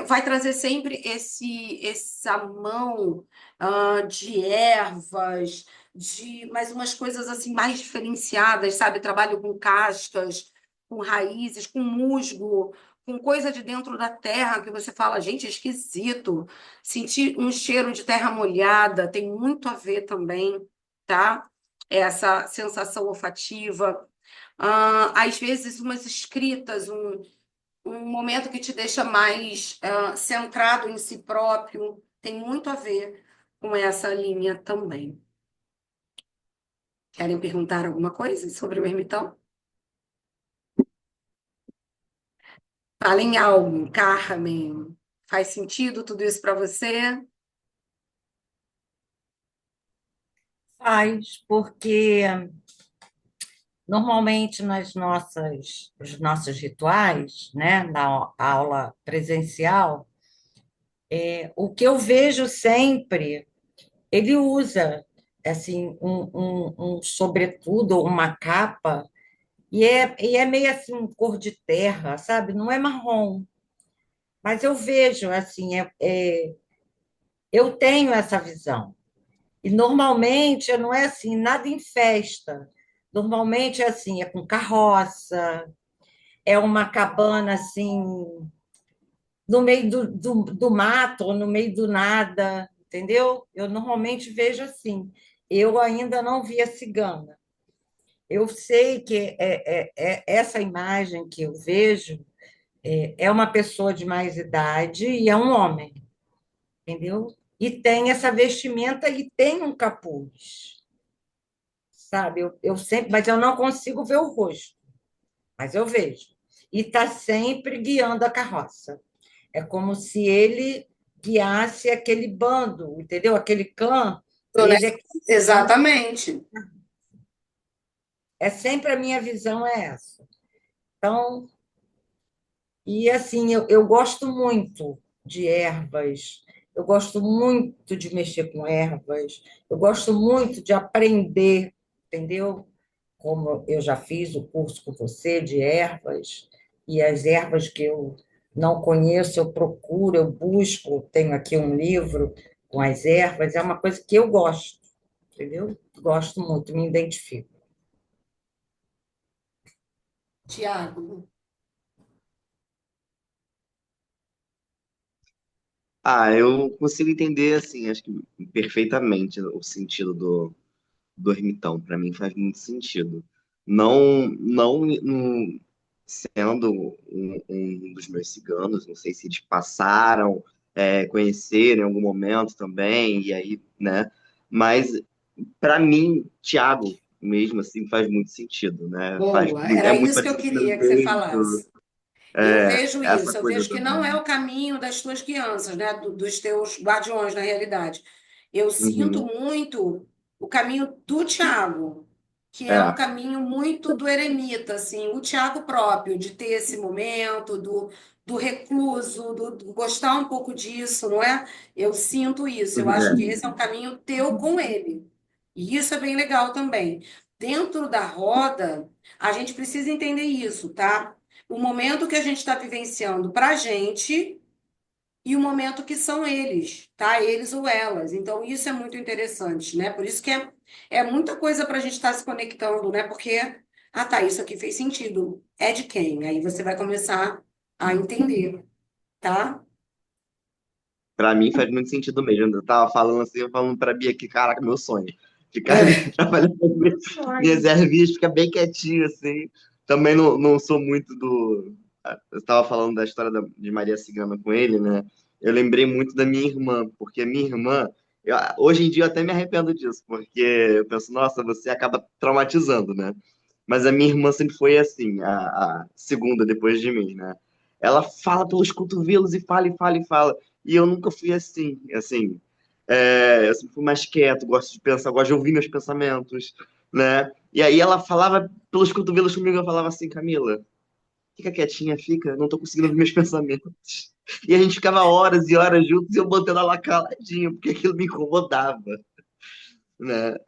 Speaker 1: Vai trazer sempre essa mão de ervas, de mais umas coisas assim mais diferenciadas, sabe? Trabalho com cascas, com raízes, com musgo, com coisa de dentro da terra que você fala, gente, é esquisito. Sentir um cheiro de terra molhada tem muito a ver também, tá? Essa sensação olfativa. Às vezes, umas escritas, um momento que te deixa mais centrado em si próprio, tem muito a ver com essa linha também. Querem perguntar alguma coisa sobre o ermitão? Fala em algo, Carmen. Faz sentido tudo isso para você?
Speaker 2: Faz, porque normalmente nos nossos rituais, né, na aula presencial, o que eu vejo sempre, ele usa assim um sobretudo, uma capa, e é meio assim cor de terra, sabe? Não é marrom, mas eu vejo assim, eu tenho essa visão. E normalmente não é assim, nada em festa. Normalmente é assim, é com carroça, é uma cabana assim, no meio do mato, ou no meio do nada, entendeu? Eu normalmente vejo assim. Eu ainda não vi a cigana. Eu sei que essa imagem que eu vejo é uma pessoa de mais idade e é um homem, entendeu? E tem essa vestimenta e tem um capuz, sabe? Eu sempre, mas eu não consigo ver o rosto, mas eu vejo. E está sempre guiando a carroça. É como se ele guiasse aquele bando, entendeu? Aquele clã. Ele é,
Speaker 1: Exatamente.
Speaker 2: é sempre a minha visão é essa. Então, e assim, eu gosto muito de ervas, eu gosto muito de mexer com ervas, eu gosto muito de aprender, entendeu? Como eu já fiz o curso com você de ervas, e as ervas que eu não conheço, eu procuro, eu busco, tenho aqui um livro com as ervas, é uma coisa que eu gosto, entendeu? Gosto muito, me identifico.
Speaker 1: Tiago.
Speaker 4: Eu consigo entender, assim, acho que perfeitamente o sentido do ermitão. Para mim faz muito sentido. Não sendo um dos meus ciganos, não sei se eles passaram, conheceram em algum momento também, e aí, né? Mas para mim, Thiago, mesmo assim, faz muito sentido, né?
Speaker 1: Boa,
Speaker 4: É
Speaker 1: era
Speaker 4: muito
Speaker 1: isso que eu
Speaker 4: parecido com o meu
Speaker 1: queria que você
Speaker 4: jeito,
Speaker 1: falasse. Eu vejo
Speaker 4: essa
Speaker 1: isso, eu
Speaker 4: coisa
Speaker 1: vejo que não é
Speaker 4: também.
Speaker 1: o caminho das tuas crianças, né? Dos teus guardiões, na realidade. Eu sinto
Speaker 4: Uhum,
Speaker 1: muito o caminho do Tiago, que é um
Speaker 4: é,
Speaker 1: caminho muito do eremita, assim, o Tiago próprio, de ter esse momento, do recluso, do gostar um pouco disso, não é? Eu sinto isso, eu acho que esse é um caminho teu com ele. E isso é bem legal também. Dentro da roda, a gente precisa entender isso, tá? O momento que a gente está vivenciando para a gente e o momento que são eles, tá? Eles ou elas. Então, isso é muito interessante, né? Por isso que é muita coisa para a gente estar se conectando, né? Porque, tá, isso aqui fez sentido. É de quem? Aí você vai começar a entender, tá?
Speaker 4: para mim faz muito sentido mesmo. Eu tava falando assim, eu falando pra Bia que, caraca, meu sonho. Ficar ali
Speaker 1: É.
Speaker 4: trabalhando com minhas ervinhas, ficar bem quietinho, assim. Também não sou muito do. Eu estava falando da história de Maria Cigana com ele, né? Eu lembrei muito da minha irmã, porque a minha irmã, hoje em dia eu até me arrependo disso, porque eu penso, nossa, você acaba traumatizando, né? Mas a minha irmã sempre foi assim, a segunda depois de mim, né? Ela fala pelos cotovelos e fala e fala e fala. E eu nunca fui assim, assim. Eu sempre fui mais quieto, gosto de pensar, gosto de ouvir meus pensamentos, né? E aí ela falava pelos cotovelos comigo, eu falava assim, Camila, fica quietinha, fica, não tô conseguindo ouvir meus pensamentos. E a gente ficava horas e horas juntos e eu mantendo ela caladinha, porque aquilo me incomodava, né?
Speaker 1: É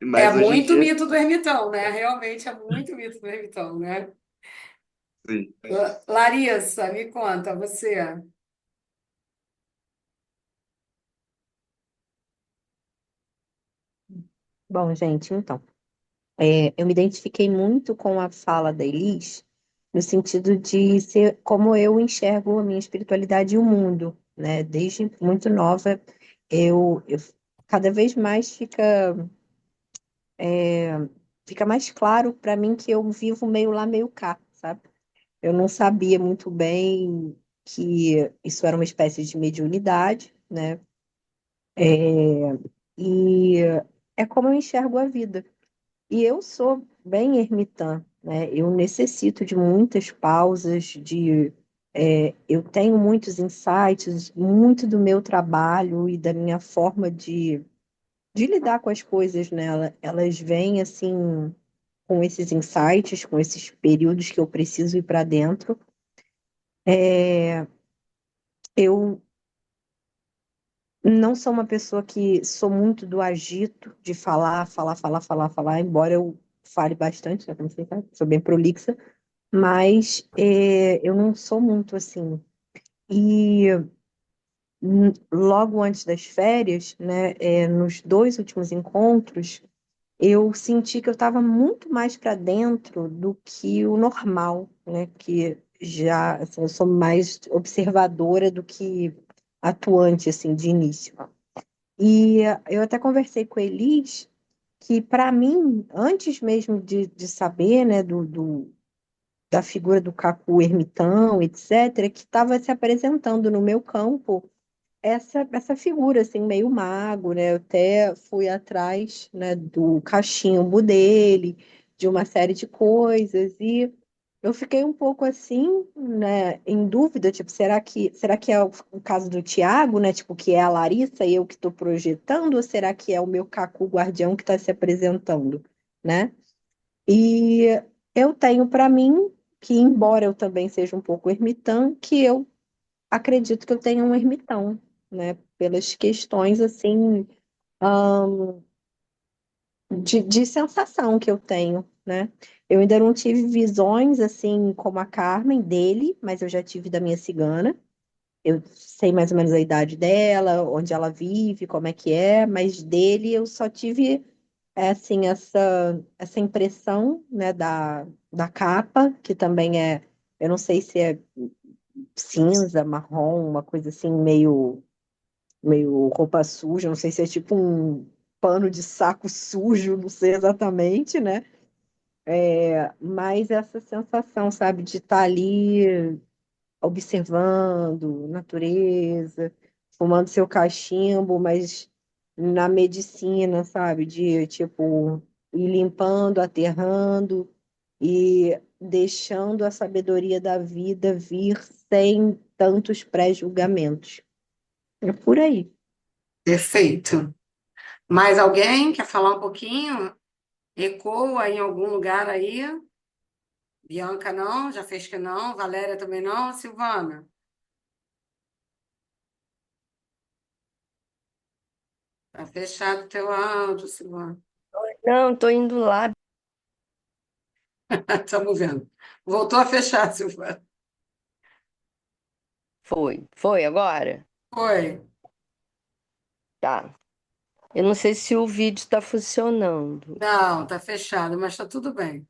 Speaker 4: Mas hoje em
Speaker 1: muito
Speaker 4: dia,
Speaker 1: mito do ermitão, né? Realmente é muito mito do ermitão, né?
Speaker 4: sim.
Speaker 1: Larissa, me conta, você.
Speaker 3: Bom, gente, então, eu me identifiquei muito com a fala da Elis, no sentido de ser como eu enxergo a minha espiritualidade e o mundo, né? Desde muito nova, eu cada vez mais fica mais claro para mim que eu vivo meio lá, meio cá, sabe? Eu não sabia muito bem que isso era uma espécie de mediunidade, né? E é como eu enxergo a vida. E eu sou bem ermitã, né? Eu necessito de muitas pausas, de Eu tenho muitos insights, muito do meu trabalho e da minha forma de lidar com as coisas, né? Elas vêm assim com esses insights, com esses períodos que eu preciso ir para dentro. Eu não sou uma pessoa que sou muito do agito, de falar, falar, falar, falar, falar, embora eu fale bastante, né? Como você sabe, sou bem prolixa, mas eu não sou muito assim. E logo antes das férias, né, nos dois últimos encontros, eu senti que eu estava muito mais para dentro do que o normal, né? Que já, assim, eu sou mais observadora do que atuante, assim, de início. E eu até conversei com a Elis que, para mim, antes mesmo de saber, né, da figura do Cacu ermitão, etc., que estava se apresentando no meu campo essa figura, assim, meio mago, né? Eu até fui atrás, né, do cachimbo dele, de uma série de coisas, e eu fiquei um pouco assim, né, em dúvida, tipo, será que é o caso do Tiago, né, tipo, que é a Larissa e eu que estou projetando, ou será que é o meu Cacu guardião que está se apresentando, né? E eu tenho para mim que, embora eu também seja um pouco ermitã, que eu acredito que eu tenho um ermitão, né? Pelas questões, assim, de sensação que eu tenho, né? Eu ainda não tive visões, assim, como a Carmen, dele, mas eu já tive da minha cigana. Eu sei mais ou menos a idade dela, onde ela vive, como é que é, mas dele eu só tive, assim, essa impressão, né, da capa, que também eu não sei se é cinza, marrom, uma coisa assim, meio roupa suja, não sei se é tipo um pano de saco sujo, não sei exatamente, né? Mas essa sensação, sabe, de estar ali observando natureza, fumando seu cachimbo, mas na medicina, sabe, de tipo ir limpando, aterrando e deixando a sabedoria da vida vir sem tantos pré-julgamentos. É por aí.
Speaker 1: Perfeito. Mais alguém quer falar um pouquinho? Ecoa em algum lugar aí? Bianca não, já fez que não. Valéria também não. Silvana? Tá fechado o teu áudio, Silvana.
Speaker 8: Não, tô indo lá.
Speaker 1: Estamos vendo. Voltou a fechar, Silvana.
Speaker 8: Foi agora?
Speaker 1: Foi.
Speaker 8: Tá. Eu não sei se o vídeo está funcionando.
Speaker 1: Não, tá fechado, mas tá tudo bem.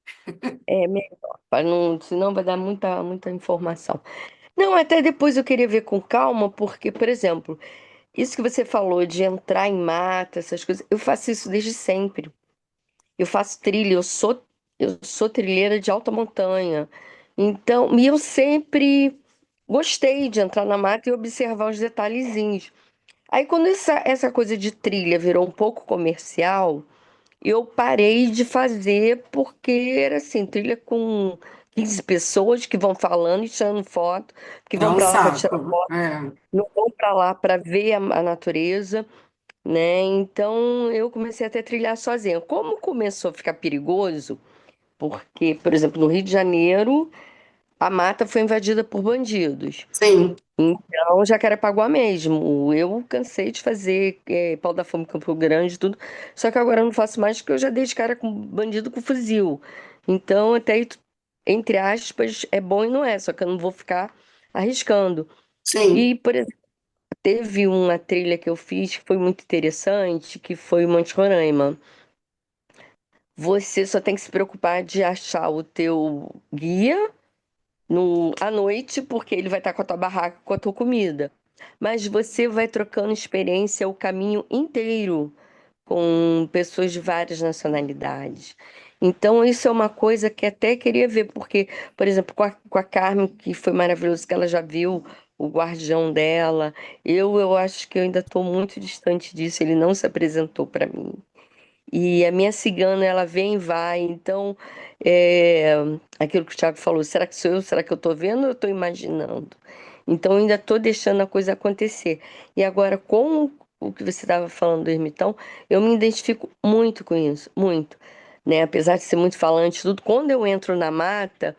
Speaker 8: É melhor, para não, senão vai dar muita informação. Não, até depois eu queria ver com calma, porque, por exemplo, isso que você falou de entrar em mata, essas coisas, eu faço isso desde sempre. Eu faço trilha, eu sou trilheira de alta montanha. Então, e eu sempre gostei de entrar na mata e observar os detalhezinhos. Aí, quando essa coisa de trilha virou um pouco comercial, eu parei de fazer porque era assim, trilha com 15 pessoas que vão falando e tirando foto, que
Speaker 1: É
Speaker 8: vão
Speaker 1: um
Speaker 8: para lá para tirar
Speaker 1: saco.
Speaker 8: foto,
Speaker 1: É.
Speaker 8: não vão para lá para ver a natureza, né? Então eu comecei até a trilhar sozinha. Como começou a ficar perigoso, porque, por exemplo, no Rio de Janeiro, a mata foi invadida por bandidos.
Speaker 1: Sim,
Speaker 8: Então, Jacarepaguá mesmo. Eu cansei de fazer Pau da Fome, Campo Grande, tudo. Só que agora eu não faço mais porque eu já dei de cara com bandido com fuzil. Então, até aí, entre aspas, é bom e não é, só que eu não vou ficar arriscando.
Speaker 1: sim,
Speaker 8: E, por exemplo, teve uma trilha que eu fiz que foi muito interessante, que foi o Monte Roraima. Você só tem que se preocupar de achar o teu guia à noite, porque ele vai estar com a tua barraca, com a tua comida. Mas você vai trocando experiência o caminho inteiro com pessoas de várias nacionalidades. Então, isso é uma coisa que até queria ver, porque, por exemplo, com a Carmen, que foi maravilhoso, que ela já viu o guardião dela, eu acho que eu ainda estou muito distante disso, ele não se apresentou para mim. E a minha cigana, ela vem e vai. Então, é, aquilo que o Thiago falou, será que sou eu? Será que eu estou vendo ou eu estou imaginando? Então, eu ainda estou deixando a coisa acontecer. E agora, com o que você estava falando do ermitão, eu me identifico muito com isso, muito. Né? Apesar de ser muito falante, tudo, quando eu entro na mata,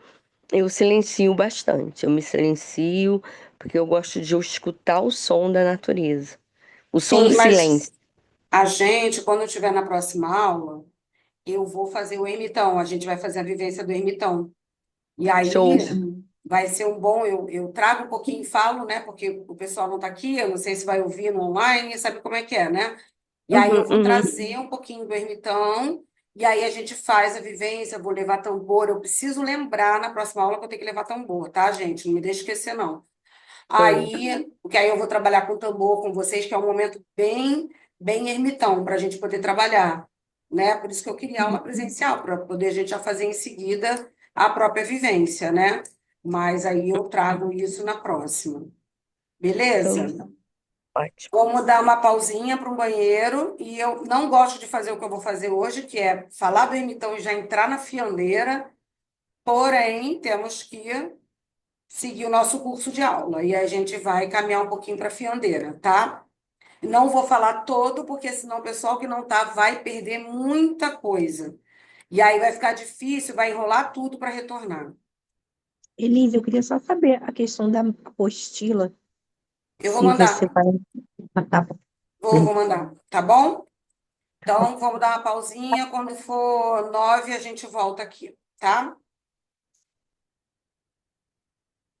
Speaker 8: eu silencio bastante. Eu me silencio, porque eu gosto de escutar o som da natureza, o som do
Speaker 1: Sim, mas
Speaker 8: silêncio.
Speaker 1: a gente, quando estiver na próxima aula, eu vou fazer o ermitão. A gente vai fazer a vivência do ermitão. E aí
Speaker 8: Show.
Speaker 1: vai ser um bom. Eu trago um pouquinho e falo, né? Porque o pessoal não está aqui, eu não sei se vai ouvir no online, sabe como é que é, né? E aí eu
Speaker 8: Uhum,
Speaker 1: vou
Speaker 8: uhum.
Speaker 1: trazer um pouquinho do ermitão, e aí a gente faz a vivência, eu vou levar tambor. Eu preciso lembrar na próxima aula que eu tenho que levar tambor, tá, gente? Não me deixe esquecer, não.
Speaker 8: Show.
Speaker 1: Porque aí eu vou trabalhar com tambor com vocês, que é um momento bem ermitão para a gente poder trabalhar, né? Por isso que eu queria aula presencial, para poder a gente já fazer em seguida a própria vivência, né? Mas aí eu trago isso na próxima.
Speaker 8: Show.
Speaker 1: Beleza?
Speaker 8: Ótimo.
Speaker 1: Vamos dar uma pausinha para um banheiro e eu não gosto de fazer o que eu vou fazer hoje, que é falar do ermitão e já entrar na fiandeira, porém temos que seguir o nosso curso de aula e a gente vai caminhar um pouquinho para a fiandeira, tá? Não vou falar todo, porque senão o pessoal que não tá vai perder muita coisa. E aí vai ficar difícil, vai enrolar tudo para retornar.
Speaker 3: Elise, eu queria só saber a questão da apostila,
Speaker 1: Eu vou
Speaker 3: se você
Speaker 1: mandar,
Speaker 3: vai. Ah, tá bom.
Speaker 1: vou mandar, tá bom? Então vamos dar uma pausinha, quando for 9 a gente volta aqui, tá?